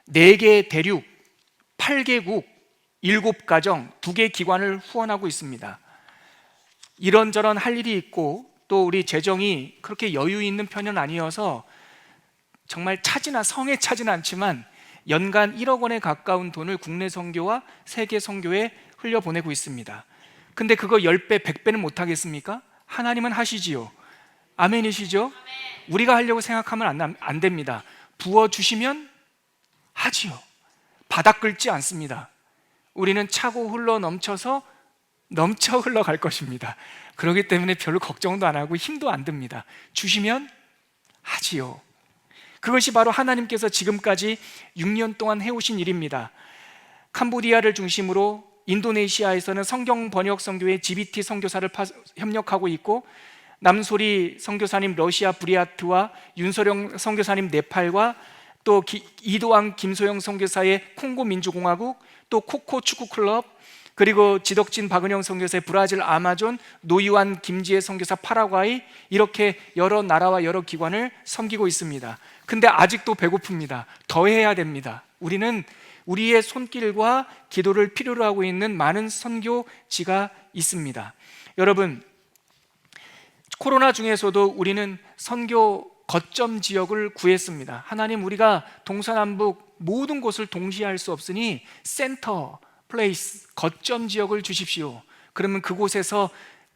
4개 대륙, 8개국, 7가정, 2개 기관을 후원하고 있습니다. 이런저런 할 일이 있고 또 우리 재정이 그렇게 여유 있는 편은 아니어서 정말 성에 차지는 않지만 연간 1억 원에 가까운 돈을 국내 선교와 세계 선교에 흘려보내고 있습니다. 근데 그거 10배, 100배는 못하겠습니까? 하나님은 하시지요. 아멘이시죠? 우리가 하려고 생각하면 안 됩니다. 부어주시면 하지요. 바닥 긁지 않습니다. 우리는 차고 흘러 넘쳐 흘러갈 것입니다. 그렇기 때문에 별로 걱정도 안 하고 힘도 안 듭니다. 주시면 하지요. 그것이 바로 하나님께서 지금까지 6년 동안 해오신 일입니다. 캄보디아를 중심으로 인도네시아에서는 성경 번역 선교회 GBT 선교사를 협력하고 있고, 남소리 선교사님 러시아 브리아트와 윤소령 선교사님 네팔과 또 이도왕 김소영 선교사의 콩고 민주공화국, 또 코코 축구클럽, 그리고 지덕진 박은영 선교사의 브라질 아마존, 노이완 김지혜 선교사 파라과이, 이렇게 여러 나라와 여러 기관을 섬기고 있습니다. 근데 아직도 배고픕니다. 더 해야 됩니다. 우리는 우리의 손길과 기도를 필요로 하고 있는 많은 선교지가 있습니다. 여러분, 코로나 중에서도 우리는 선교 거점 지역을 구했습니다. 하나님, 우리가 동서남북 모든 곳을 동시에 할 수 없으니 센터, 플레이스, 거점 지역을 주십시오. 그러면 그곳에서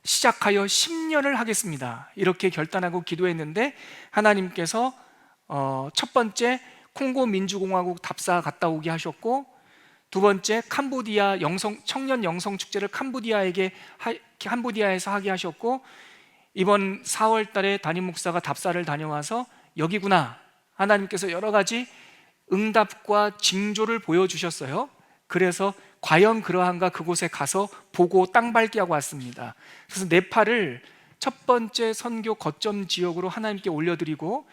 시작하여 10년을 하겠습니다. 이렇게 결단하고 기도했는데 하나님께서 첫 번째 콩고 민주공화국 답사 갔다 오게 하셨고, 두 번째 캄보디아 청년 영성 축제를 캄보디아에서 하게 하셨고, 이번 4월 달에 담임 목사가 답사를 다녀와서 여기구나, 하나님께서 여러 가지 응답과 징조를 보여주셨어요. 그래서 과연 그러한가 그곳에 가서 보고 땅 밟기 하고 왔습니다. 그래서 네팔을 첫 번째 선교 거점 지역으로 하나님께 올려드리고,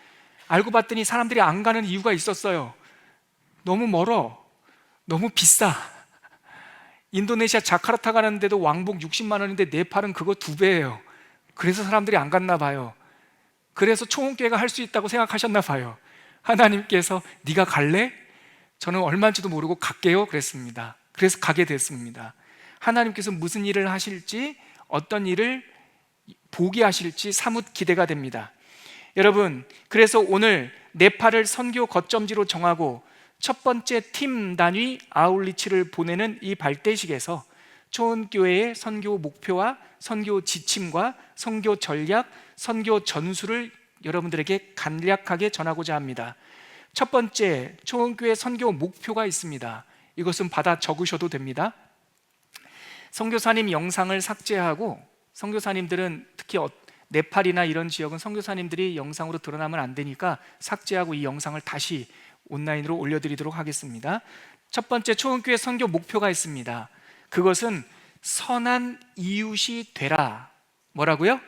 알고 봤더니 사람들이 안 가는 이유가 있었어요. 너무 멀어, 너무 비싸. 인도네시아 자카르타 가는데도 왕복 60만 원인데 네팔은 그거 2배예요. 그래서 사람들이 안 갔나 봐요. 그래서 초원교회가 할 수 있다고 생각하셨나 봐요. 하나님께서 네가 갈래? 저는 얼마인지도 모르고 갈게요 그랬습니다. 그래서 가게 됐습니다. 하나님께서 무슨 일을 하실지, 어떤 일을 보게 하실지 사뭇 기대가 됩니다. 여러분, 그래서 오늘 네팔을 선교 거점지로 정하고 첫 번째 팀 단위 아울리치를 보내는 이 발대식에서 초원교회의 선교 목표와 선교 지침과 선교 전략, 선교 전술을 여러분들에게 간략하게 전하고자 합니다. 첫 번째, 초원교회 선교 목표가 있습니다. 이것은 받아 적으셔도 됩니다. 선교사님 영상을 삭제하고, 선교사님들은 특히 네팔이나 이런 지역은 선교사님들이 영상으로 드러나면 안 되니까 삭제하고 이 영상을 다시 온라인으로 올려드리도록 하겠습니다. 첫 번째, 초원교회 선교 목표가 있습니다. 그것은 선한 이웃이 되라. 뭐라고요?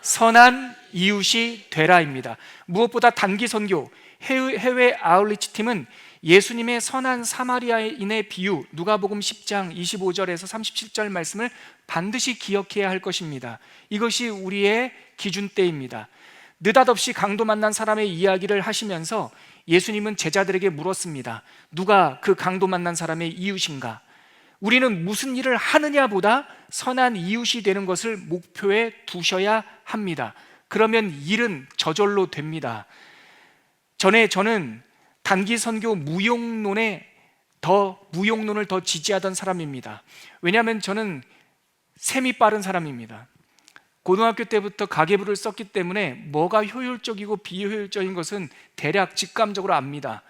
선한 이웃이 되라입니다. 무엇보다 단기 선교, 해외 아울리치 팀은 예수님의 선한 사마리아인의 비유, 누가복음 10장 25절에서 37절 말씀을 반드시 기억해야 할 것입니다. 이것이 우리의 기준대입니다. 느닷없이 강도 만난 사람의 이야기를 하시면서 예수님은 제자들에게 물었습니다. 누가 그 강도 만난 사람의 이웃인가? 우리는 무슨 일을 하느냐보다 선한 이웃이 되는 것을 목표에 두셔야 합니다. 그러면 일은 저절로 됩니다. 저는 단기 선교 무용론을 더 지지하던 사람입니다. 왜냐하면 저는 셈이 빠른 사람입니다. 고등학교 때부터 가계부를 썼기 때문에 뭐가 효율적이고 비효율적인 것은 대략 직감적으로 압니다.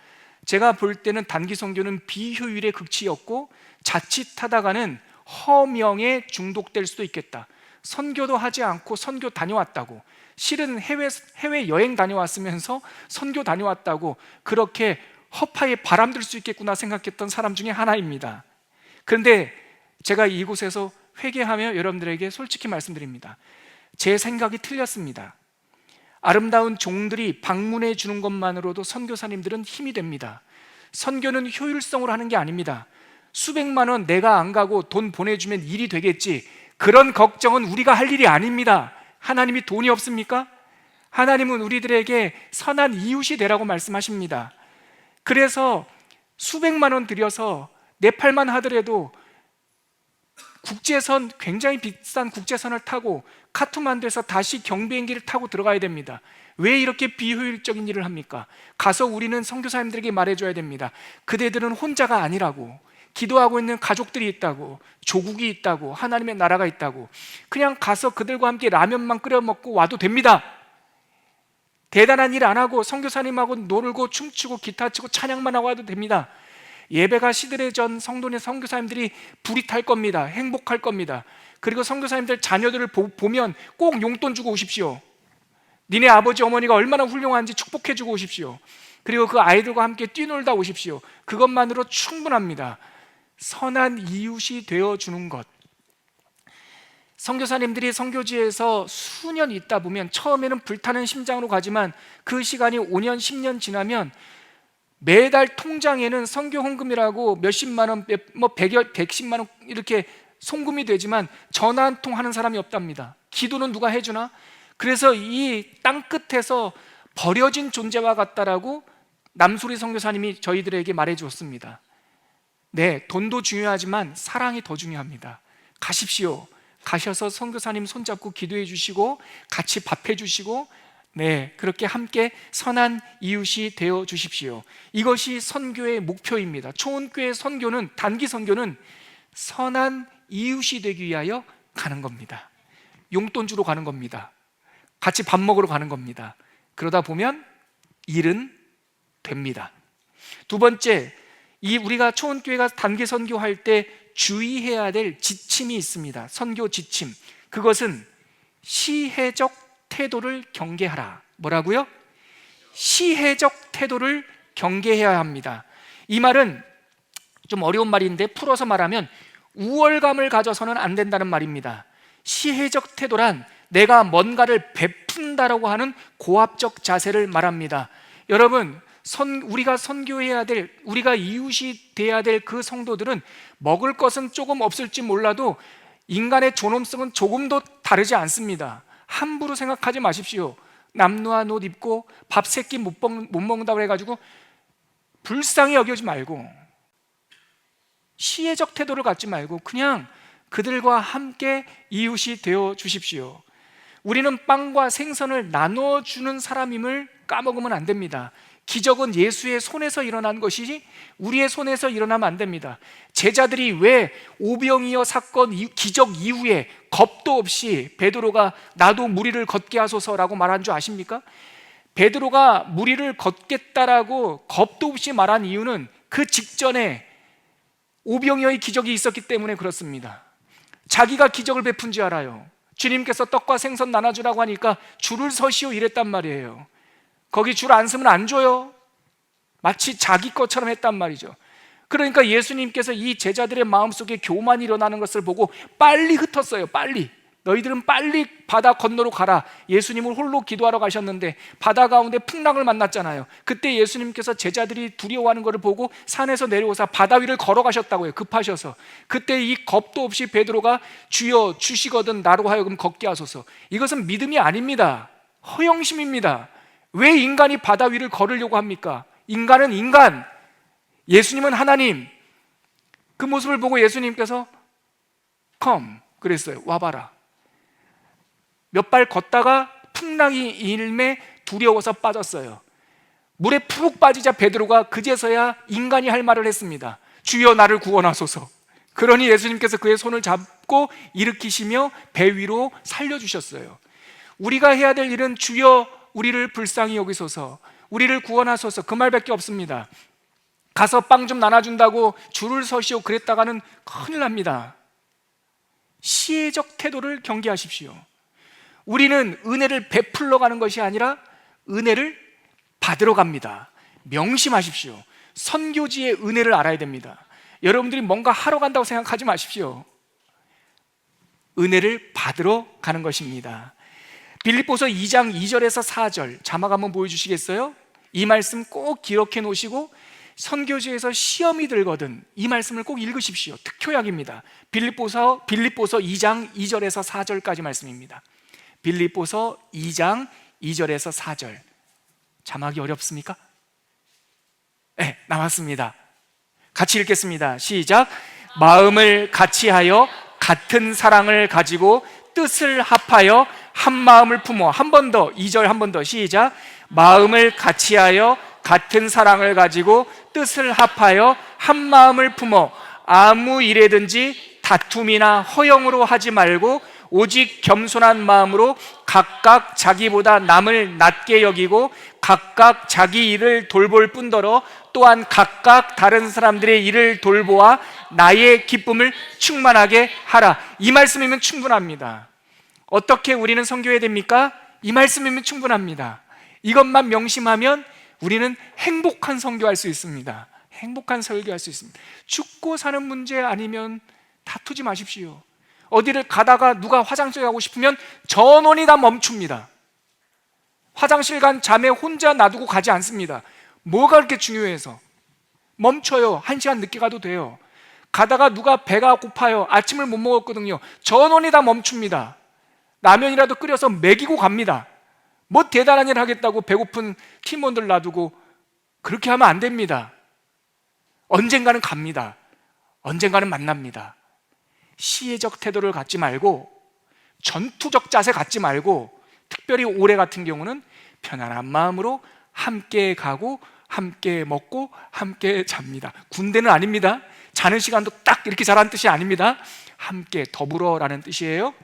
제가 볼 때는 단기 선교는 비효율의 극치였고, 자칫하다가는 허명에 중독될 수도 있겠다. 선교도 하지 않고 선교 다녀왔다고, 실은 해외 여행 다녀왔으면서 선교 다녀왔다고 그렇게 허파에 바람들 수 있겠구나 생각했던 사람 중에 하나입니다. 그런데 제가 이곳에서 회개하며 여러분들에게 솔직히 말씀드립니다. 제 생각이 틀렸습니다. 아름다운 종들이 방문해 주는 것만으로도 선교사님들은 힘이 됩니다. 선교는 효율성으로 하는 게 아닙니다. 수백만 원 내가 안 가고 돈 보내주면 일이 되겠지, 그런 걱정은 우리가 할 일이 아닙니다. 하나님이 돈이 없습니까? 하나님은 우리들에게 선한 이웃이 되라고 말씀하십니다. 그래서 수백만 원 들여서 네팔만 하더라도 국제선, 굉장히 비싼 국제선을 타고 카트만두에서 다시 경비행기를 타고 들어가야 됩니다. 왜 이렇게 비효율적인 일을 합니까? 가서 우리는 선교사님들에게 말해줘야 됩니다. 그대들은 혼자가 아니라고, 기도하고 있는 가족들이 있다고, 조국이 있다고, 하나님의 나라가 있다고. 그냥 가서 그들과 함께 라면만 끓여 먹고 와도 됩니다. 대단한 일 안 하고 선교사님하고 놀고 춤추고 기타 치고 찬양만 하고 와도 됩니다. 예배가 시들해전 성도의 선교사님들이 불이 탈 겁니다. 행복할 겁니다. 그리고 선교사님들 자녀들을 보면 꼭 용돈 주고 오십시오. 니네 아버지 어머니가 얼마나 훌륭한지 축복해 주고 오십시오. 그리고 그 아이들과 함께 뛰놀다 오십시오. 그것만으로 충분합니다. 선한 이웃이 되어주는 것. 선교사님들이 선교지에서 수년 있다 보면 처음에는 불타는 심장으로 가지만 그 시간이 5년, 10년 지나면 매달 통장에는 선교 헌금이라고 몇십만 원, 백십만 원 이렇게 송금이 되지만 전화 한 통 하는 사람이 없답니다. 기도는 누가 해주나? 그래서 이 땅끝에서 버려진 존재와 같다라고 남소리 선교사님이 저희들에게 말해주었습니다. 네, 돈도 중요하지만 사랑이 더 중요합니다. 가십시오. 가셔서 선교사님 손잡고 기도해 주시고 같이 밥해 주시고 네, 그렇게 함께 선한 이웃이 되어 주십시오. 이것이 선교의 목표입니다. 초원교회 선교는, 단기 선교는 선한 이웃이 되기 위하여 가는 겁니다. 용돈 주러 가는 겁니다. 같이 밥 먹으러 가는 겁니다. 그러다 보면 일은 됩니다. 두 번째, 우리가 초원교회가 단기 선교할 때 주의해야 될 지침이 있습니다. 선교 지침. 그것은 시혜적 태도를 경계하라. 뭐라고요? 시혜적 태도를 경계해야 합니다. 이 말은 좀 어려운 말인데 풀어서 말하면 우월감을 가져서는 안 된다는 말입니다. 시혜적 태도란 내가 뭔가를 베푼다라고 하는 고압적 자세를 말합니다. 여러분, 우리가 선교해야 될, 우리가 이웃이 돼야 될 그 성도들은 먹을 것은 조금 없을지 몰라도 인간의 존엄성은 조금도 다르지 않습니다. 함부로 생각하지 마십시오. 남루한 옷 입고 밥 세 끼 못 먹는다고 해가지고 불쌍히 여기지 말고, 시혜적 태도를 갖지 말고 그냥 그들과 함께 이웃이 되어 주십시오. 우리는 빵과 생선을 나눠주는 사람임을 까먹으면 안 됩니다. 기적은 예수의 손에서 일어난 것이지 우리의 손에서 일어나면 안 됩니다. 제자들이 왜 오병이어 사건 기적 이후에 겁도 없이 베드로가 나도 무리를 걷게 하소서라고 말한 줄 아십니까? 베드로가 무리를 걷겠다라고 겁도 없이 말한 이유는 그 직전에 오병이어의 기적이 있었기 때문에 그렇습니다. 자기가 기적을 베푼 줄 알아요. 주님께서 떡과 생선 나눠주라고 하니까 줄을 서시오 이랬단 말이에요. 거기 줄 안 서면 안 줘요. 마치 자기 것처럼 했단 말이죠. 그러니까 예수님께서 이 제자들의 마음속에 교만이 일어나는 것을 보고 빨리 흩었어요. 빨리. 너희들은 빨리 바다 건너로 가라. 예수님을 홀로 기도하러 가셨는데 바다 가운데 풍랑을 만났잖아요. 그때 예수님께서 제자들이 두려워하는 것을 보고 산에서 내려오사 바다 위를 걸어가셨다고요. 급하셔서. 그때 이 겁도 없이 베드로가 주여 주시거든 나로 하여금 걷게 하소서. 이것은 믿음이 아닙니다. 허영심입니다. 왜 인간이 바다 위를 걸으려고 합니까? 인간은 인간, 예수님은 하나님. 그 모습을 보고 예수님께서 come 그랬어요. 와봐라. 몇 발 걷다가 풍랑이 일매 두려워서 빠졌어요. 물에 푹 빠지자 베드로가 그제서야 인간이 할 말을 했습니다. 주여 나를 구원하소서. 그러니 예수님께서 그의 손을 잡고 일으키시며 배 위로 살려주셨어요. 우리가 해야 될 일은 주여 우리를 불쌍히 여기소서, 우리를 구원하소서, 그 말밖에 없습니다. 가서 빵 좀 나눠준다고 줄을 서시오 그랬다가는 큰일 납니다. 시혜적 태도를 경계하십시오. 우리는 은혜를 베풀러 가는 것이 아니라 은혜를 받으러 갑니다. 명심하십시오. 선교지의 은혜를 알아야 됩니다. 여러분들이 뭔가 하러 간다고 생각하지 마십시오. 은혜를 받으러 가는 것입니다. 빌립보서 2장 2절에서 4절 자막 한번 보여주시겠어요? 이 말씀 꼭 기록해 놓으시고 선교지에서 시험이 들거든 이 말씀을 꼭 읽으십시오. 특효약입니다. 빌립보서 2장 2절에서 4절까지 말씀입니다. 빌립보서 2장 2절에서 4절. 자막이 어렵습니까? 네, 나왔습니다. 같이 읽겠습니다. 시작. 마음을 같이하여 같은 사랑을 가지고 뜻을 합하여 한 마음을 품어. 한 번 더, 2절 한 번 더. 시작. 마음을 같이하여 같은 사랑을 가지고 뜻을 합하여 한 마음을 품어 아무 일에든지 다툼이나 허영으로 하지 말고 오직 겸손한 마음으로 각각 자기보다 남을 낮게 여기고 각각 자기 일을 돌볼 뿐더러 또한 각각 다른 사람들의 일을 돌보아 나의 기쁨을 충만하게 하라. 이 말씀이면 충분합니다. 어떻게 우리는 선교해야 됩니까? 이 말씀이면 충분합니다. 이것만 명심하면 우리는 행복한 선교할 수 있습니다. 행복한 설교할 수 있습니다. 죽고 사는 문제 아니면 다투지 마십시오. 어디를 가다가 누가 화장실 가고 싶으면 전원이 다 멈춥니다. 화장실 간 자매 혼자 놔두고 가지 않습니다. 뭐가 그렇게 중요해서 멈춰요. 1시간 늦게 가도 돼요. 가다가 누가 배가 고파요. 아침을 못 먹었거든요. 전원이 다 멈춥니다. 라면이라도 끓여서 먹이고 갑니다. 뭐 대단한 일 하겠다고 배고픈 팀원들 놔두고 그렇게 하면 안 됩니다. 언젠가는 갑니다. 언젠가는 만납니다. 시혜적 태도를 갖지 말고 전투적 자세 갖지 말고 특별히 올해 같은 경우는 편안한 마음으로 함께 가고 함께 먹고 함께 잡니다. 군대는 아닙니다. 자는 시간도 딱 이렇게 자라는 뜻이 아닙니다. 함께 더불어라는 뜻이에요.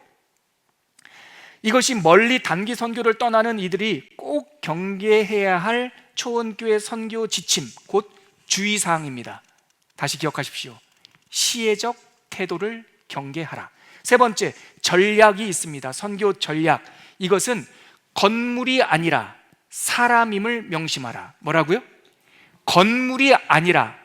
이것이 멀리 단기 선교를 떠나는 이들이 꼭 경계해야 할 초원교회 선교 지침, 곧 주의사항입니다. 다시 기억하십시오. 시혜적 태도를 경계하라. 세 번째, 전략이 있습니다. 선교 전략. 이것은 건물이 아니라 사람임을 명심하라. 뭐라고요? 건물이 아니라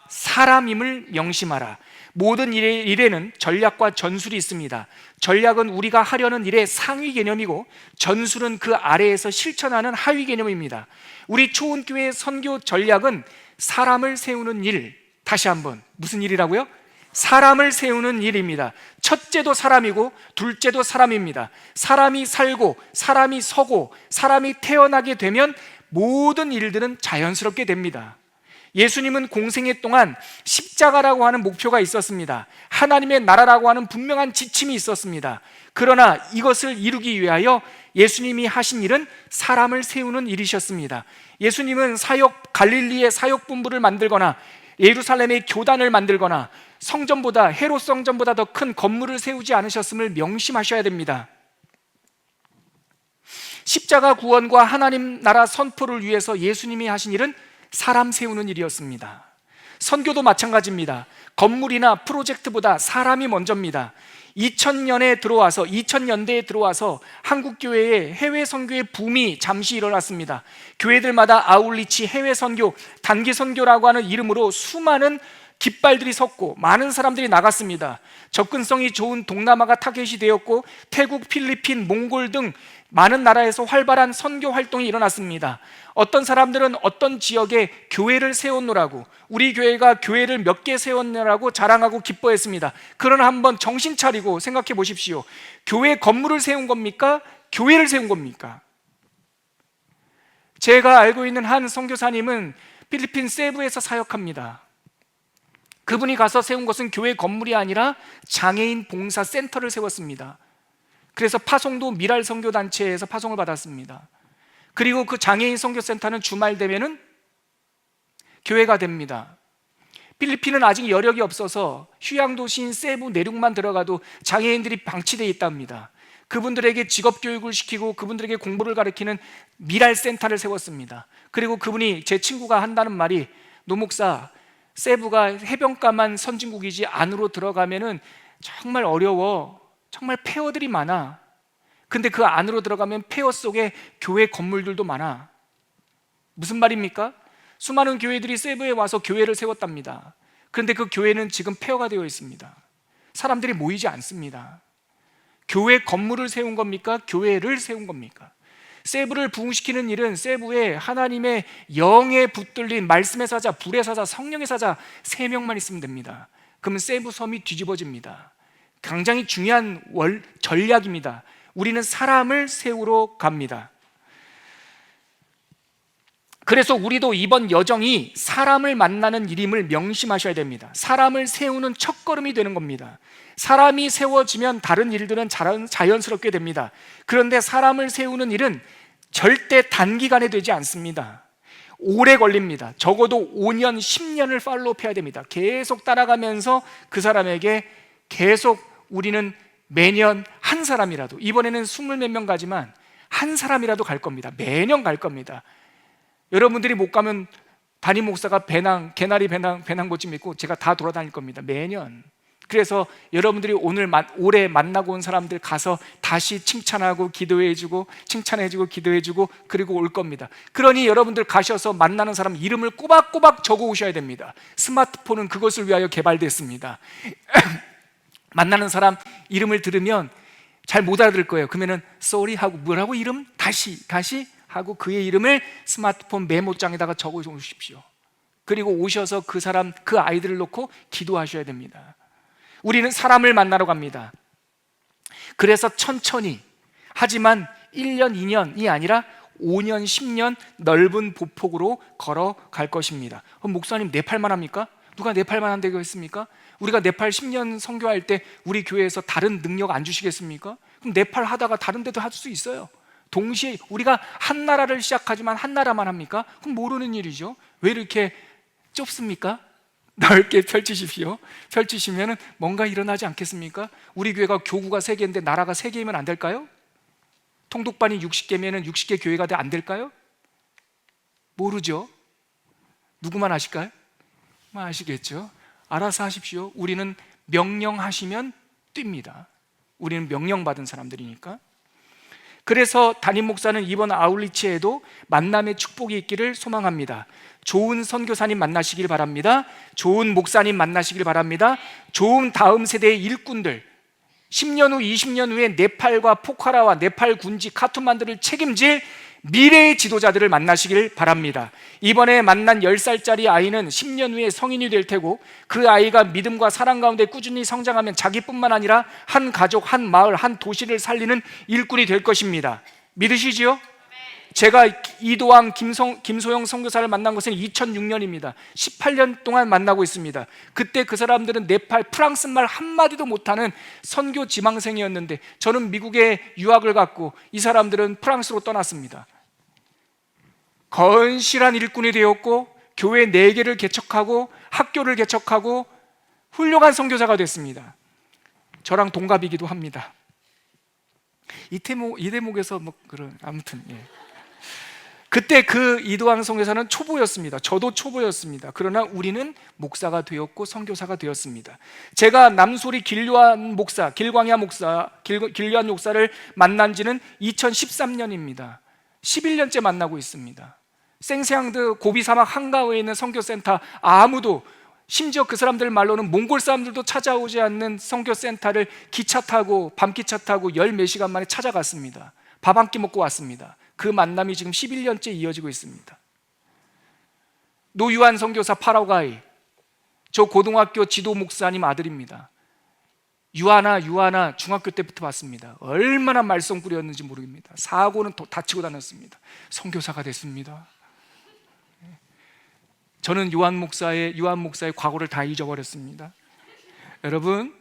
사람임을 명심하라. 모든 일에는 전략과 전술이 있습니다. 전략은 우리가 하려는 일의 상위 개념이고 전술은 그 아래에서 실천하는 하위 개념입니다. 우리 초원교회 선교 전략은 사람을 세우는 일. 다시 한번, 무슨 일이라고요? 사람을 세우는 일입니다. 첫째도 사람이고 둘째도 사람입니다. 사람이 살고 사람이 서고 사람이 태어나게 되면 모든 일들은 자연스럽게 됩니다. 예수님은 공생애 동안 십자가라고 하는 목표가 있었습니다. 하나님의 나라라고 하는 분명한 지침이 있었습니다. 그러나 이것을 이루기 위하여 예수님이 하신 일은 사람을 세우는 일이셨습니다. 예수님은 갈릴리의 사역 본부를 만들거나 예루살렘의 교단을 만들거나 성전보다, 헤롯 성전보다 더 큰 건물을 세우지 않으셨음을 명심하셔야 됩니다. 십자가 구원과 하나님 나라 선포를 위해서 예수님이 하신 일은 사람 세우는 일이었습니다. 선교도 마찬가지입니다. 건물이나 프로젝트보다 사람이 먼저입니다. 2000년대에 들어와서 한국교회에 해외 선교의 붐이 잠시 일어났습니다. 교회들마다 아울리치 해외 선교, 단기 선교라고 하는 이름으로 수많은 깃발들이 섰고 많은 사람들이 나갔습니다. 접근성이 좋은 동남아가 타겟이 되었고 태국, 필리핀, 몽골 등 많은 나라에서 활발한 선교 활동이 일어났습니다. 어떤 사람들은 어떤 지역에 교회를 세웠노라고, 우리 교회가 교회를 몇 개 세웠느라고 자랑하고 기뻐했습니다. 그러나 한번 정신 차리고 생각해 보십시오. 교회 건물을 세운 겁니까? 교회를 세운 겁니까? 제가 알고 있는 한 선교사님은 필리핀 세부에서 사역합니다. 그분이 가서 세운 것은 교회 건물이 아니라 장애인 봉사 센터를 세웠습니다. 그래서 파송도 미랄 선교단체에서 파송을 받았습니다. 그리고 그 장애인 선교센터는 주말 되면은 교회가 됩니다. 필리핀은 아직 여력이 없어서 휴양도시인 세부 내륙만 들어가도 장애인들이 방치되어 있답니다. 그분들에게 직업교육을 시키고 그분들에게 공부를 가르치는 미랄 센터를 세웠습니다. 그리고 그분이, 제 친구가 한다는 말이, 노 목사, 세부가 해변가만 선진국이지 안으로 들어가면은 정말 어려워. 정말 폐허들이 많아. 근데 그 안으로 들어가면 폐허 속에 교회 건물들도 많아. 무슨 말입니까? 수많은 교회들이 세부에 와서 교회를 세웠답니다. 그런데 그 교회는 지금 폐허가 되어 있습니다. 사람들이 모이지 않습니다. 교회 건물을 세운 겁니까? 교회를 세운 겁니까? 세부를 부흥시키는 일은 세부에 하나님의 영에 붙들린 말씀의 사자, 불의 사자, 성령의 사자 3명만 있으면 됩니다. 그러면 세부 섬이 뒤집어집니다. 굉장히 중요한 전략입니다. 우리는 사람을 세우러 갑니다. 그래서 우리도 이번 여정이 사람을 만나는 일임을 명심하셔야 됩니다. 사람을 세우는 첫걸음이 되는 겁니다. 사람이 세워지면 다른 일들은 자연스럽게 됩니다. 그런데 사람을 세우는 일은 절대 단기간에 되지 않습니다. 오래 걸립니다. 적어도 5년, 10년을 팔로우해야 됩니다. 계속 따라가면서 그 사람에게 계속 우리는 매년 한 사람이라도, 이번에는 20몇 명 가지만 한 사람이라도 갈 겁니다. 매년 갈 겁니다. 여러분들이 못 가면 담임 목사가 개나리 배낭꽃이 믿고 제가 다 돌아다닐 겁니다. 매년. 그래서 여러분들이 올해 만나고 온 사람들 가서 다시 칭찬하고 기도해주고 칭찬해주고 기도해주고 그리고 올 겁니다. 그러니 여러분들 가셔서 만나는 사람 이름을 꼬박꼬박 적어 오셔야 됩니다. 스마트폰은 그것을 위하여 개발됐습니다. 만나는 사람 이름을 들으면 잘 못 알아들 거예요. 그러면은 sorry 하고, 뭐라고 이름? 다시 하고 그의 이름을 스마트폰 메모장에다가 적어 오십시오. 그리고 오셔서 그 사람, 그 아이들을 놓고 기도하셔야 됩니다. 우리는 사람을 만나러 갑니다. 그래서 천천히, 하지만 1년, 2년이 아니라 5년, 10년 넓은 보폭으로 걸어갈 것입니다. 그럼 목사님 네팔만 합니까? 누가 네팔만 한다고 했습니까? 우리가 네팔 10년 선교할 때 우리 교회에서 다른 능력 안 주시겠습니까? 그럼 네팔 하다가 다른 데도 할 수 있어요. 동시에 우리가 한 나라를 시작하지만 한 나라만 합니까? 그럼 모르는 일이죠. 왜 이렇게 좁습니까? 넓게 펼치십시오. 펼치시면 뭔가 일어나지 않겠습니까? 우리 교회가 교구가 3개인데 나라가 3개이면 안 될까요? 통독반이 60개면 60개 교회가 안 될까요? 모르죠. 누구만 아실까요? 아시겠죠? 알아서 하십시오. 우리는 명령하시면 뜁니다. 우리는 명령받은 사람들이니까. 그래서 담임 목사는 이번 아울리치에도 만남의 축복이 있기를 소망합니다. 좋은 선교사님 만나시길 바랍니다. 좋은 목사님 만나시길 바랍니다. 좋은 다음 세대의 일꾼들, 10년 후, 20년 후에 네팔과 포카라와 네팔 군지 카투만두를 책임질 미래의 지도자들을 만나시길 바랍니다. 이번에 만난 10살짜리 아이는 10년 후에 성인이 될 테고, 그 아이가 믿음과 사랑 가운데 꾸준히 성장하면 자기뿐만 아니라 한 가족, 한 마을, 한 도시를 살리는 일꾼이 될 것입니다. 믿으시지요? 제가 이도왕 김소영 선교사를 만난 것은 2006년입니다. 18년 동안 만나고 있습니다. 그때 그 사람들은 네팔, 프랑스 말 한마디도 못하는 선교 지망생이었는데 저는 미국에 유학을 갔고 이 사람들은 프랑스로 떠났습니다. 건실한 일꾼이 되었고 교회 4개를 개척하고 학교를 개척하고 훌륭한 선교사가 됐습니다. 저랑 동갑이기도 합니다. 이 대목에서 아무튼 그때 그 이도왕 선교사는 초보였습니다. 저도 초보였습니다. 그러나 우리는 목사가 되었고 선교사가 되었습니다. 제가 남소리 길류한 목사를 만난 지는 2013년입니다. 11년째 만나고 있습니다. 생세앙드 고비사막 한가위에 있는 선교센터, 아무도, 심지어 그 사람들 말로는 몽골 사람들도 찾아오지 않는 선교센터를 기차 타고, 밤기차 타고 10몇 시간 만에 찾아갔습니다. 밥 한 끼 먹고 왔습니다. 그 만남이 지금 11년째 이어지고 있습니다. 노유한 선교사 파라과이, 저 고등학교 지도 목사님 아들입니다. 유아나 중학교 때부터 봤습니다. 얼마나 말썽꾸리였는지 모릅니다. 사고는 다치고 다녔습니다. 선교사가 됐습니다. 저는 유한 목사의 과거를 다 잊어버렸습니다. 여러분,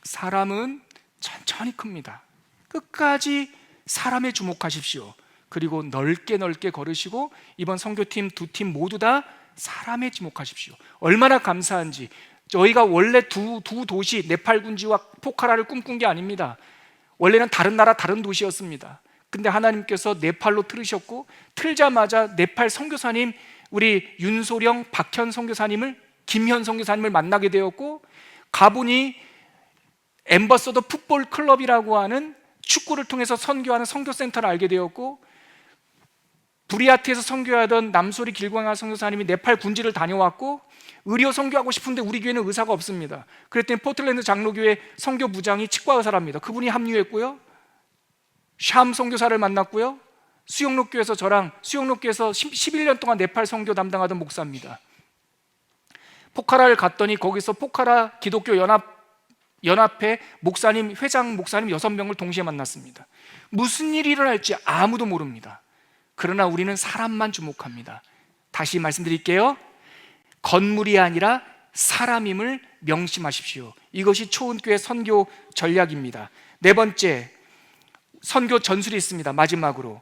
사람은 천천히 큽니다. 끝까지 사람에 주목하십시오. 그리고 넓게 걸으시고 이번 선교팀 2팀 모두 다 사람에 주목하십시오. 얼마나 감사한지. 저희가 원래 두 도시 네팔 군지와 포카라를 꿈꾼 게 아닙니다. 원래는 다른 나라 다른 도시였습니다. 근데 하나님께서 네팔로 틀으셨고, 틀자마자 네팔 선교사님, 우리 윤소령, 박현 선교사님을, 김현 선교사님을 만나게 되었고, 가보니 엠버서더 풋볼 클럽이라고 하는 축구를 통해서 선교하는 선교센터를 알게 되었고, 부리아트에서 선교하던 남소리 길광야 선교사님이 네팔 군지를 다녀왔고, 의료 선교하고 싶은데 우리 교회는 의사가 없습니다. 그랬더니 포틀랜드 장로교회 선교부장이 치과 의사랍니다. 그분이 합류했고요, 샴 선교사를 만났고요, 수영록교에서 저랑 수영록교에서 11년 동안 네팔 선교 담당하던 목사입니다. 포카라를 갔더니 거기서 포카라 기독교 연합회 목사님, 회장 목사님 6명을 동시에 만났습니다. 무슨 일이 일어날지 아무도 모릅니다. 그러나 우리는 사람만 주목합니다. 다시 말씀드릴게요. 건물이 아니라 사람임을 명심하십시오. 이것이 초원교회 선교 전략입니다. 4번째, 선교 전술이 있습니다. 마지막으로,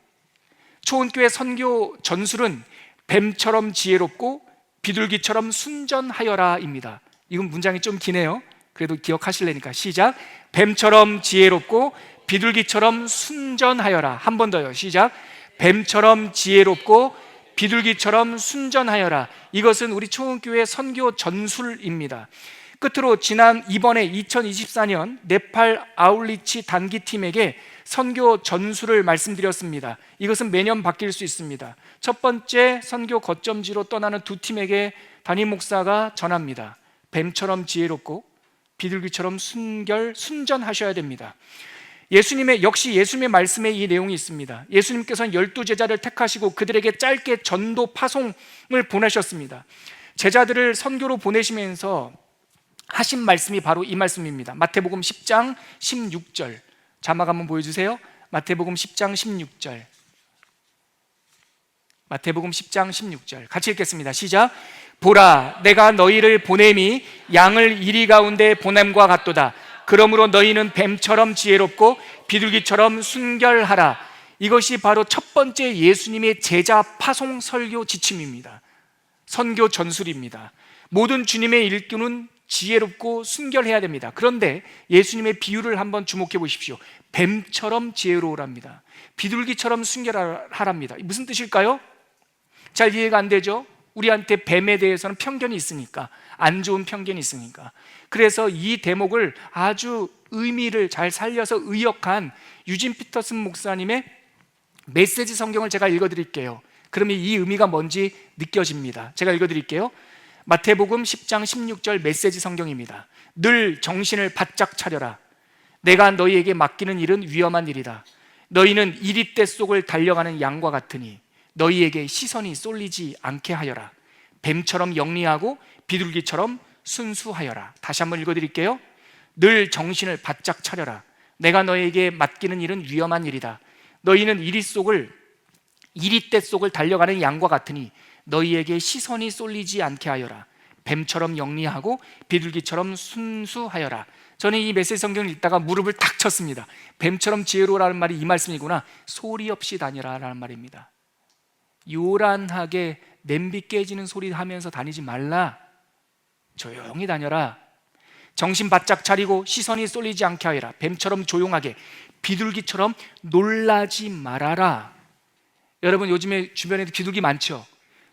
초원교회 선교 전술은 뱀처럼 지혜롭고 비둘기처럼 순전하여라입니다. 이건 문장이 좀 기네요. 그래도 기억하실래니까 시작. 뱀처럼 지혜롭고 비둘기처럼 순전하여라. 한 번 더요. 시작. 뱀처럼 지혜롭고 비둘기처럼 순전하여라. 이것은 우리 초원교회 선교 전술입니다. 끝으로 이번에 2024년 네팔 아울리치 단기팀에게 선교 전술을 말씀드렸습니다. 이것은 매년 바뀔 수 있습니다. 첫 번째, 선교 거점지로 떠나는 2팀에게 담임 목사가 전합니다. 뱀처럼 지혜롭고 비둘기처럼 순전하셔야 됩니다. 역시 예수님의 말씀에 이 내용이 있습니다. 예수님께서는 12제자를 택하시고 그들에게 짧게 전도 파송을 보내셨습니다. 제자들을 선교로 보내시면서 하신 말씀이 바로 이 말씀입니다. 마태복음 10장 16절. 자막 한번 보여주세요. 마태복음 10장 16절. 마태복음 10장 16절. 같이 읽겠습니다. 시작. 보라, 내가 너희를 보냄이 양을 이리 가운데 보냄과 같도다. 그러므로 너희는 뱀처럼 지혜롭고 비둘기처럼 순결하라. 이것이 바로 첫 번째 예수님의 제자 파송 설교 지침입니다. 선교 전술입니다. 모든 주님의 일꾼은 지혜롭고 순결해야 됩니다. 그런데 예수님의 비유를 한번 주목해 보십시오. 뱀처럼 지혜로우랍니다. 비둘기처럼 순결하랍니다. 무슨 뜻일까요? 잘 이해가 안 되죠? 우리한테 뱀에 대해서는 편견이 있으니까, 안 좋은 편견이 있으니까. 그래서 이 대목을 아주 의미를 잘 살려서 의역한 유진 피터슨 목사님의 메시지 성경을 제가 읽어드릴게요. 그러면 이 의미가 뭔지 느껴집니다. 제가 읽어드릴게요. 마태복음 10장 16절 메시지 성경입니다. 늘 정신을 바짝 차려라. 내가 너희에게 맡기는 일은 위험한 일이다. 너희는 이리떼 속을 달려가는 양과 같으니 너희에게 시선이 쏠리지 않게 하여라. 뱀처럼 영리하고 비둘기처럼 순수하여라. 다시 한번 읽어드릴게요. 늘 정신을 바짝 차려라. 내가 너희에게 맡기는 일은 위험한 일이다. 너희는 이리떼 속을 달려가는 양과 같으니 너희에게 시선이 쏠리지 않게 하여라. 뱀처럼 영리하고 비둘기처럼 순수하여라. 저는 이 메시지 성경을 읽다가 무릎을 탁 쳤습니다. 뱀처럼 지혜로우라는 말이 이 말씀이구나. 소리 없이 다니라라는 말입니다. 요란하게 냄비 깨지는 소리 하면서 다니지 말라. 조용히 다녀라. 정신 바짝 차리고 시선이 쏠리지 않게 하여라. 뱀처럼 조용하게, 비둘기처럼 놀라지 말아라. 여러분, 요즘에 주변에도 비둘기 많죠?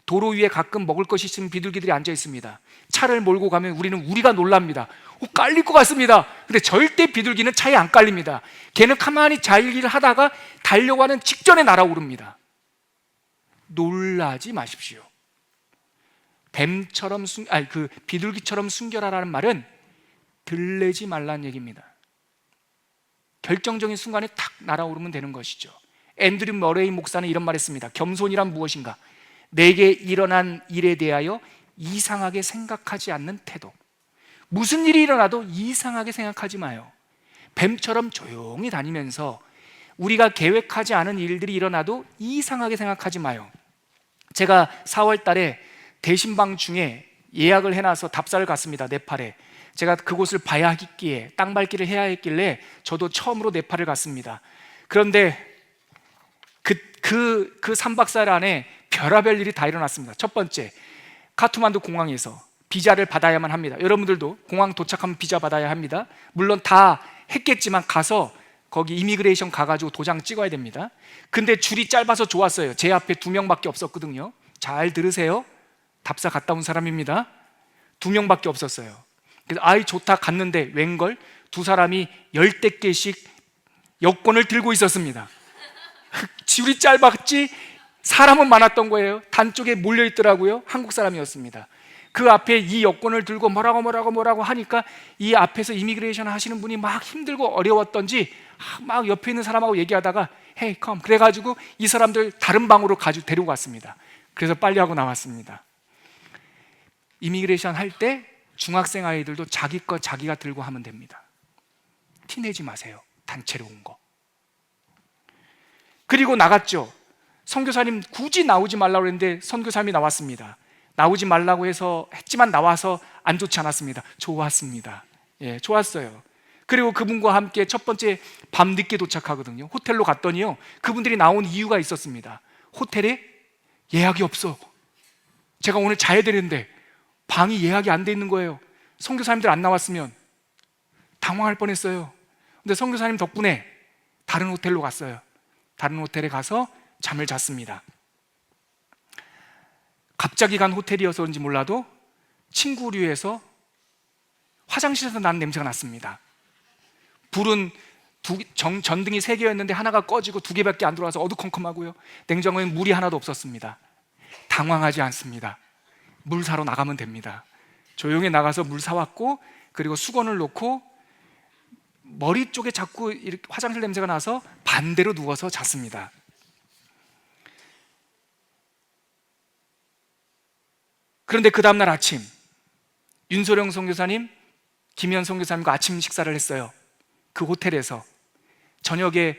도로 위에 가끔 먹을 것이 있으면 비둘기들이 앉아 있습니다. 차를 몰고 가면 우리가 놀랍니다. 깔릴 것 같습니다. 근데 절대 비둘기는 차에 안 깔립니다. 걔는 가만히 자일기를 하다가 달려가는 직전에 날아오릅니다. 놀라지 마십시오. 비둘기처럼 순결하라는 말은 들레지 말라는 얘기입니다. 결정적인 순간에 탁 날아오르면 되는 것이죠. 앤드류 머레이 목사는 이런 말 했습니다. 겸손이란 무엇인가? 내게 일어난 일에 대하여 이상하게 생각하지 않는 태도. 무슨 일이 일어나도 이상하게 생각하지 마요. 뱀처럼 조용히 다니면서 우리가 계획하지 않은 일들이 일어나도 이상하게 생각하지 마요. 제가 4월 달에 대신방 중에 예약을 해놔서 답사를 갔습니다. 네팔에. 제가 그곳을 봐야 했기에, 땅 밟기를 해야 했길래 저도 처음으로 네팔을 갔습니다. 그런데 그 3박 4일 안에 별의별 일이 다 일어났습니다. 첫 번째, 카트만두 공항에서 비자를 받아야만 합니다. 여러분들도 공항 도착하면 비자 받아야 합니다. 물론 다 했겠지만 가서 거기 이미그레이션 가가지고 도장 찍어야 됩니다. 근데 줄이 짧아서 좋았어요. 제 앞에 2명밖에 없었거든요. 잘 들으세요. 답사 갔다 온 사람입니다. 2명밖에 없었어요. 그래서 아이 좋다 갔는데 웬걸 두 사람이 10대 개씩 여권을 들고 있었습니다. 줄이 짧았지 사람은 많았던 거예요. 단쪽에 몰려있더라고요. 한국 사람이었습니다. 그 앞에 이 여권을 들고 뭐라고 하니까 이 앞에서 이미그레이션 하시는 분이 막 힘들고 어려웠던지 막 옆에 있는 사람하고 얘기하다가 Hey, come. 그래가지고 이 사람들 다른 방으로 데리고 갔습니다. 그래서 빨리 하고 나왔습니다. 이미그레이션 할 때 중학생 아이들도 자기 거 자기가 들고 하면 됩니다. 티내지 마세요. 단체로 온 거. 그리고 나갔죠. 선교사님 굳이 나오지 말라고 했는데 선교사님이 나왔습니다. 나오지 말라고 해서 했지만 나와서 안 좋지 않았습니다. 좋았습니다. 예, 좋았어요. 그리고 그분과 함께 첫 번째 밤 늦게 도착하거든요. 호텔로 갔더니요, 그분들이 나온 이유가 있었습니다. 호텔에 예약이 없어. 제가 오늘 자야 되는데 방이 예약이 안 돼 있는 거예요. 선교사님들 안 나왔으면 당황할 뻔했어요. 근데 선교사님 덕분에 다른 호텔로 갔어요. 다른 호텔에 가서 잠을 잤습니다. 갑자기 간 호텔이어서 그런지 몰라도 침구류에서 화장실에서 난 냄새가 났습니다. 불은 전등이 3개였는데 하나가 꺼지고 2개밖에 안 들어와서 어두컴컴하고요. 냉장고에 물이 하나도 없었습니다. 당황하지 않습니다. 물 사러 나가면 됩니다. 조용히 나가서 물 사왔고, 그리고 수건을 놓고 머리 쪽에 자꾸 이렇게 화장실 냄새가 나서 반대로 누워서 잤습니다. 그런데 그 다음날 아침 윤소령 선교사님, 김현 선교사님과 아침 식사를 했어요. 그 호텔에서. 저녁에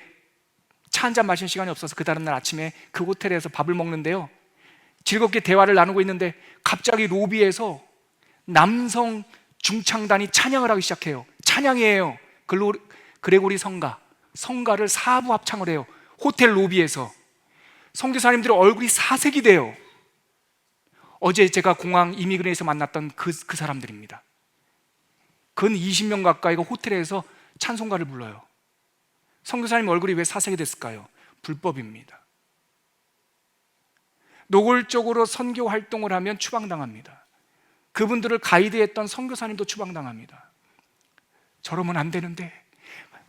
차 한잔 마실 시간이 없어서 그 다음날 아침에 그 호텔에서 밥을 먹는데요, 즐겁게 대화를 나누고 있는데 갑자기 로비에서 남성 중창단이 찬양을 하기 시작해요. 찬양이에요. 그레고리 성가를 4부 합창을 해요. 호텔 로비에서 선교사님들의 얼굴이 사색이 돼요. 어제 제가 공항 이미그레이에서 만났던 그 사람들입니다. 근 20명 가까이가 호텔에서 찬송가를 불러요. 선교사님 얼굴이 왜 사색이 됐을까요? 불법입니다. 노골적으로 선교 활동을 하면 추방당합니다. 그분들을 가이드했던 선교사님도 추방당합니다. 저러면 안 되는데,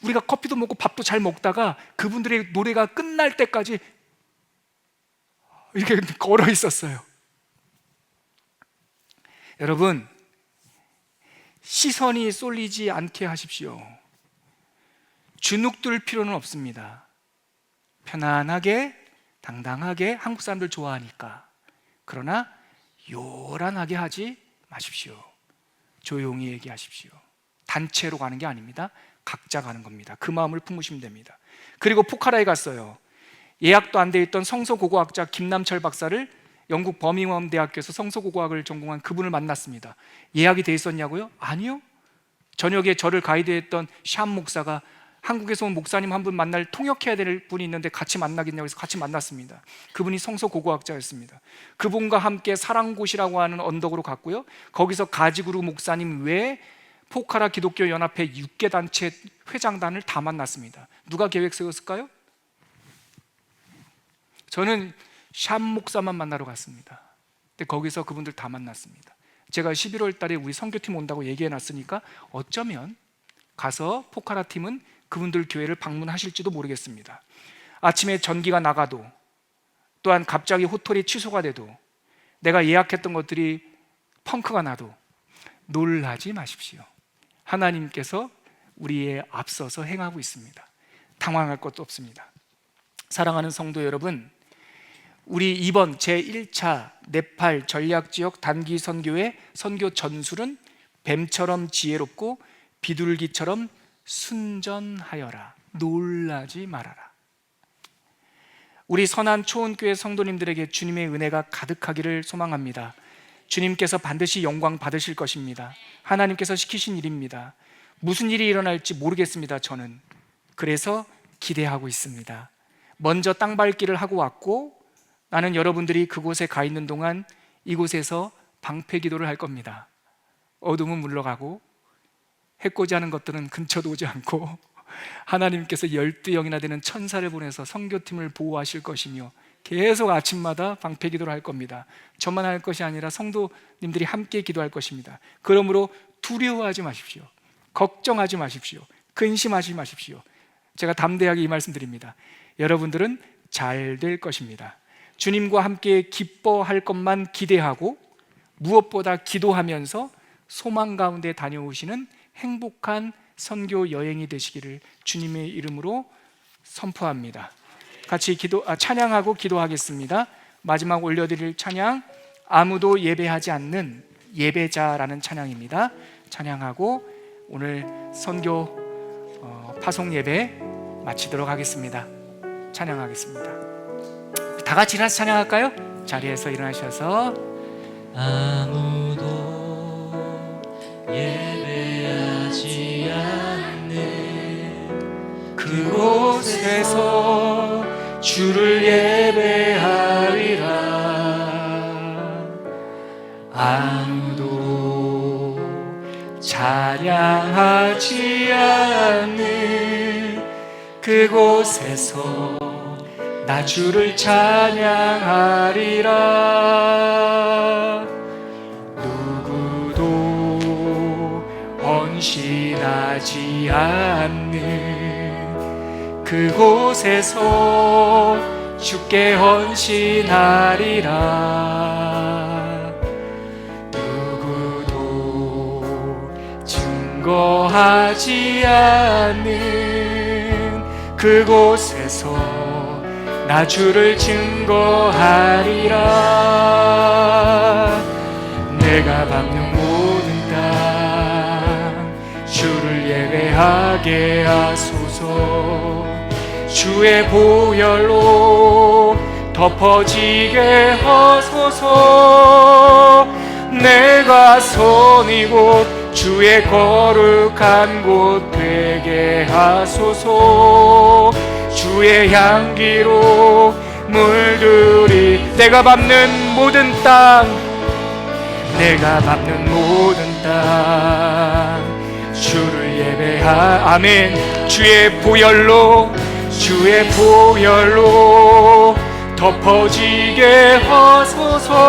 우리가 커피도 먹고 밥도 잘 먹다가 그분들의 노래가 끝날 때까지 이렇게 걸어 있었어요. 여러분, 시선이 쏠리지 않게 하십시오. 주눅들 필요는 없습니다. 편안하게, 당당하게, 한국 사람들 좋아하니까. 그러나 요란하게 하지 마십시오. 조용히 얘기하십시오. 단체로 가는 게 아닙니다. 각자 가는 겁니다. 그 마음을 품으시면 됩니다. 그리고 포카라에 갔어요. 예약도 안 돼 있던 성서고고학자 김남철 박사를 영국 버밍엄 대학교에서 성서고고학을 전공한 그분을 만났습니다. 예약이 돼 있었냐고요? 아니요. 저녁에 저를 가이드했던 샴 목사가 한국에서 온 목사님 한 분 만날 통역해야 될 분이 있는데 같이 만나겠냐고 해서 같이 만났습니다. 그분이 성서고고학자였습니다. 그분과 함께 사랑곳이라고 하는 언덕으로 갔고요. 거기서 가지구루 목사님 외에 포카라 기독교 연합회 6개 단체 회장단을 다 만났습니다. 누가 계획 세웠을까요? 저는 샴 목사만 만나러 갔습니다. 근데 거기서 그분들 다 만났습니다. 제가 11월 달에 우리 선교팀 온다고 얘기해 놨으니까 어쩌면 가서 포카라 팀은 그분들 교회를 방문하실지도 모르겠습니다. 아침에 전기가 나가도, 또한 갑자기 호텔이 취소가 돼도, 내가 예약했던 것들이 펑크가 나도 놀라지 마십시오. 하나님께서 우리의 앞서서 행하고 있습니다. 당황할 것도 없습니다. 사랑하는 성도 여러분, 우리 이번 제1차 네팔 전략지역 단기 선교의 선교 전술은 뱀처럼 지혜롭고 비둘기처럼 순전하여라. 놀라지 말아라. 우리 선한 초원교회 성도님들에게 주님의 은혜가 가득하기를 소망합니다. 주님께서 반드시 영광 받으실 것입니다. 하나님께서 시키신 일입니다. 무슨 일이 일어날지 모르겠습니다. 저는 그래서 기대하고 있습니다. 먼저 땅밟기를 하고 왔고, 나는 여러분들이 그곳에 가 있는 동안 이곳에서 방패 기도를 할 겁니다. 어둠은 물러가고 해코지하는 것들은 근처도 오지 않고 하나님께서 12영이나 되는 천사를 보내서 선교팀을 보호하실 것이며 계속 아침마다 방패 기도를 할 겁니다. 저만 할 것이 아니라 성도님들이 함께 기도할 것입니다. 그러므로 두려워하지 마십시오. 걱정하지 마십시오. 근심하지 마십시오. 제가 담대하게 이 말씀 드립니다. 여러분들은 잘 될 것입니다. 주님과 함께 기뻐할 것만 기대하고 무엇보다 기도하면서 소망 가운데 다녀오시는 행복한 선교 여행이 되시기를 주님의 이름으로 선포합니다. 같이 찬양하고 기도하겠습니다. 마지막 올려드릴 찬양, 아무도 예배하지 않는 예배자라는 찬양입니다. 찬양하고 오늘 선교 파송 예배 마치도록 하겠습니다. 찬양하겠습니다. 다 같이 일어나서 찬양할까요? 자리에서 일어나셔서 아무도 예배하지 않는 그곳에서 주를 예배하리라. 아무도 찬양하지 않는 그곳에서 나 주를 찬양하리라. 누구도 헌신하지 않는 그곳에서 주께 헌신하리라. 누구도 증거하지 않는 그곳에서 나 주를 증거하리라. 내가 밟는 모든 땅 주를 예배하게 하소서. 주의 보혈로 덮어지게 하소서. 내가 선 이곳 주의 거룩한 곳 되게 하소서. 주의 향기로 물들이 내가 밟는 모든 땅 내가 밟는 모든 땅 주를 예배하 아멘. 주의 보혈로 덮어지게 하소서.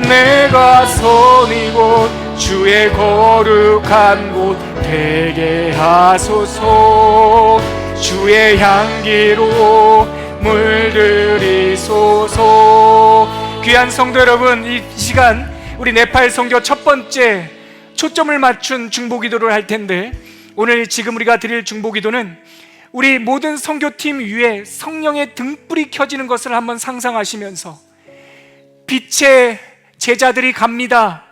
내가 선 이곳 주의 거룩한 곳 되게 하소서. 주의 향기로 물들이소서. 귀한 성도 여러분, 이 시간 우리 네팔 선교 첫 번째 초점을 맞춘 중보기도를 할 텐데, 오늘 지금 우리가 드릴 중보기도는 우리 모든 선교팀 위에 성령의 등불이 켜지는 것을 한번 상상하시면서 빛의 제자들이 갑니다.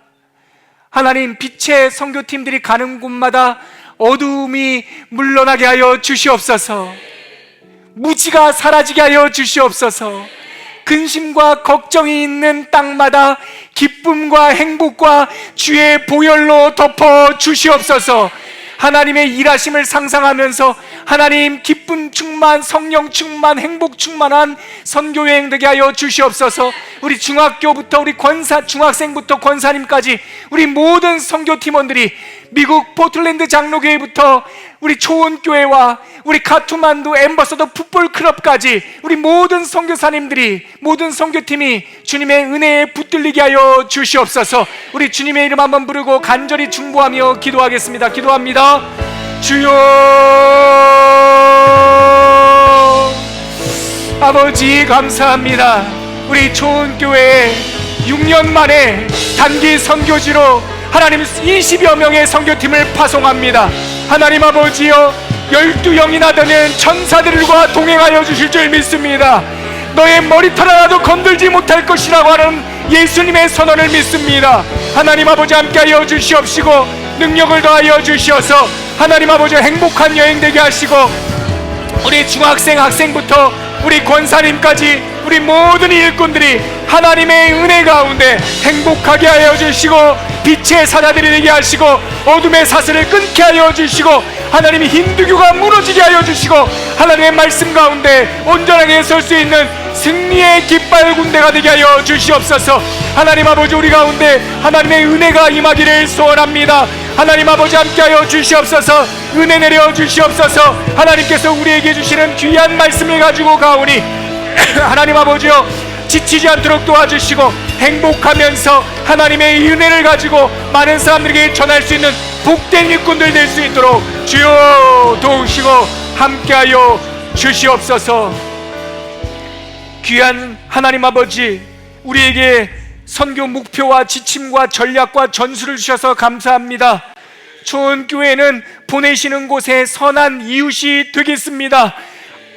하나님, 빛의 선교팀들이 가는 곳마다 어두움이 물러나게 하여 주시옵소서. 무지가 사라지게 하여 주시옵소서. 근심과 걱정이 있는 땅마다 기쁨과 행복과 주의 보혈로 덮어 주시옵소서. 하나님의 일하심을 상상하면서 하나님 기쁨 충만, 성령 충만, 행복 충만한 선교여행 되게 하여 주시옵소서. 우리 중학교부터 우리 중학생부터 권사님까지 우리 모든 선교팀원들이 미국 포틀랜드 장로교회부터 우리 초원교회와 우리 카투만두 엠버서더 풋볼클럽까지 우리 모든 선교사님들이, 모든 선교팀이 주님의 은혜에 붙들리게 하여 주시옵소서. 우리 주님의 이름 한번 부르고 간절히 중보하며 기도하겠습니다. 기도합니다. 주여, 아버지 감사합니다. 우리 초원교회에 6년 만에 단기 선교지로 하나님 20여 명의 선교팀을 파송합니다. 하나님 아버지여, 12영이나 되는 천사들과 동행하여 주실 줄 믿습니다. 너의 머리털 하나도 건들지 못할 것이라고 하는 예수님의 선언을 믿습니다. 하나님 아버지 함께하여 주시옵시고 능력을 더하여 주시어서 하나님 아버지 행복한 여행 되게 하시고 우리 중학생, 학생부터 우리 권사님까지 우리 모든 일꾼들이 하나님의 은혜 가운데 행복하게 하여 주시고 빛의 사자들이 되게 하시고 어둠의 사슬을 끊게 하여 주시고 하나님이 힌두교가 무너지게 하여 주시고 하나님의 말씀 가운데 온전하게 설 수 있는 승리의 깃발 군대가 되게 하여 주시옵소서. 하나님 아버지, 우리 가운데 하나님의 은혜가 임하기를 소원합니다. 하나님 아버지 함께하여 주시옵소서. 은혜 내려 주시옵소서. 하나님께서 우리에게 주시는 귀한 말씀을 가지고 가오니 하나님 아버지여, 지치지 않도록 도와주시고 행복하면서 하나님의 은혜를 가지고 많은 사람들에게 전할 수 있는 복된 일꾼들 될 수 있도록 주여 도우시고 함께하여 주시옵소서. 귀한 하나님 아버지, 우리에게 선교 목표와 지침과 전략과 전술을 주셔서 감사합니다. 초원교회는 보내시는 곳에 선한 이웃이 되겠습니다.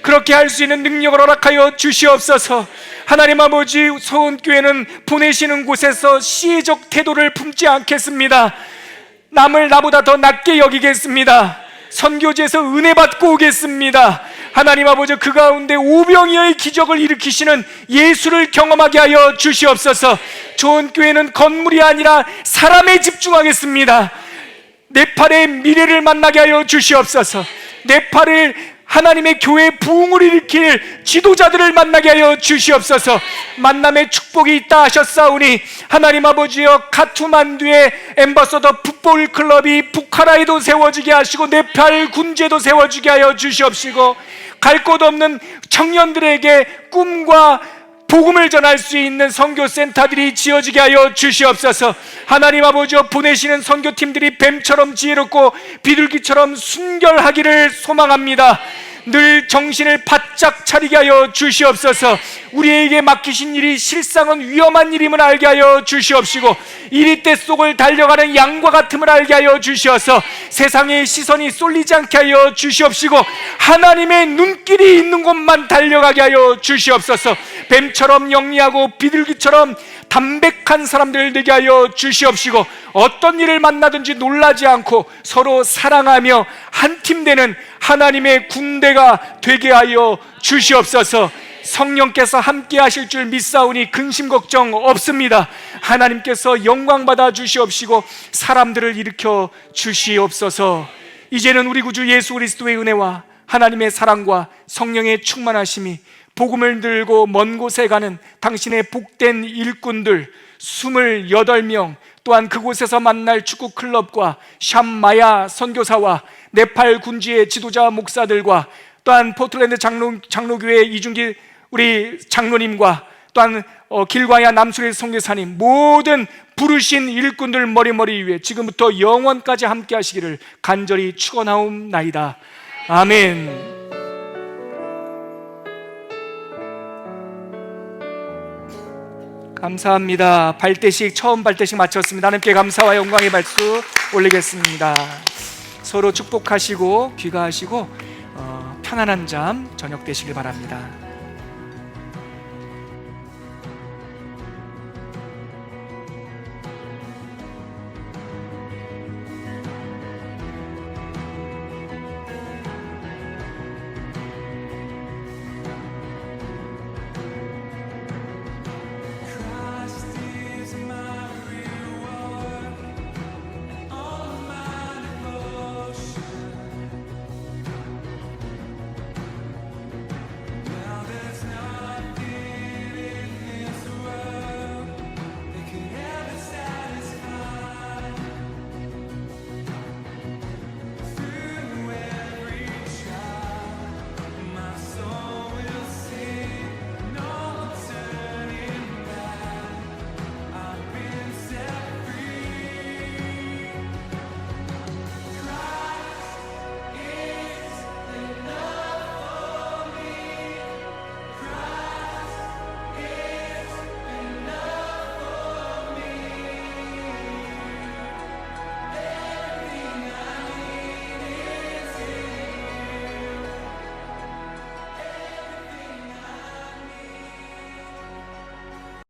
그렇게 할 수 있는 능력을 허락하여 주시옵소서. 하나님 아버지, 소원교회는 보내시는 곳에서 시혜적 태도를 품지 않겠습니다. 남을 나보다 더 낮게 여기겠습니다. 선교지에서 은혜 받고 오겠습니다. 하나님 아버지, 그 가운데 오병이어의 기적을 일으키시는 예수를 경험하게 하여 주시옵소서. 좋은 교회는 건물이 아니라 사람에 집중하겠습니다. 네팔의 미래를 만나게 하여 주시옵소서. 네팔을 하나님의 교회 부흥을 일으킬 지도자들을 만나게 하여 주시옵소서. 만남의 축복이 있다 하셨사오니 하나님 아버지여, 카투만두의 엠버서더 풋볼 클럽이 부카라에도 세워지게 하시고 네팔 군제도 세워지게 하여 주시옵시고, 갈 곳 없는 청년들에게 꿈과 복음을 전할 수 있는 선교센터들이 지어지게 하여 주시옵소서. 하나님 아버지여, 보내시는 선교팀들이 뱀처럼 지혜롭고 비둘기처럼 순결하기를 소망합니다. 늘 정신을 바짝 차리게 하여 주시옵소서. 우리에게 맡기신 일이 실상은 위험한 일임을 알게 하여 주시옵시고, 이리 때 속을 달려가는 양과 같음을 알게 하여 주시어서 세상의 시선이 쏠리지 않게 하여 주시옵시고, 하나님의 눈길이 있는 곳만 달려가게 하여 주시옵소서. 뱀처럼 영리하고 비둘기처럼 담백한 사람들 되게 하여 주시옵시고, 어떤 일을 만나든지 놀라지 않고 서로 사랑하며 한 팀 되는 하나님의 군대가 되게 하여 주시옵소서. 성령께서 함께 하실 줄 믿사오니 근심 걱정 없습니다. 하나님께서 영광 받아 주시옵시고 사람들을 일으켜 주시옵소서. 이제는 우리 구주 예수 그리스도의 은혜와 하나님의 사랑과 성령의 충만하심이 복음을 들고 먼 곳에 가는 당신의 복된 일꾼들 28명, 또한 그곳에서 만날 축구 클럽과 샴마야 선교사와 네팔 군지의 지도자 목사들과 또한 포틀랜드 장로교회 이중기 우리 장로님과 또한 길광야 남수리 선교사님, 모든 부르신 일꾼들 머리머리 위에 지금부터 영원까지 함께 하시기를 간절히 축원하옵나이다. 아멘. 감사합니다. 발대식, 처음 발대식 마쳤습니다. 하나님께 감사와 영광의 발수 올리겠습니다. 서로 축복하시고 귀가하시고 편안한 잠 저녁 되시길 바랍니다.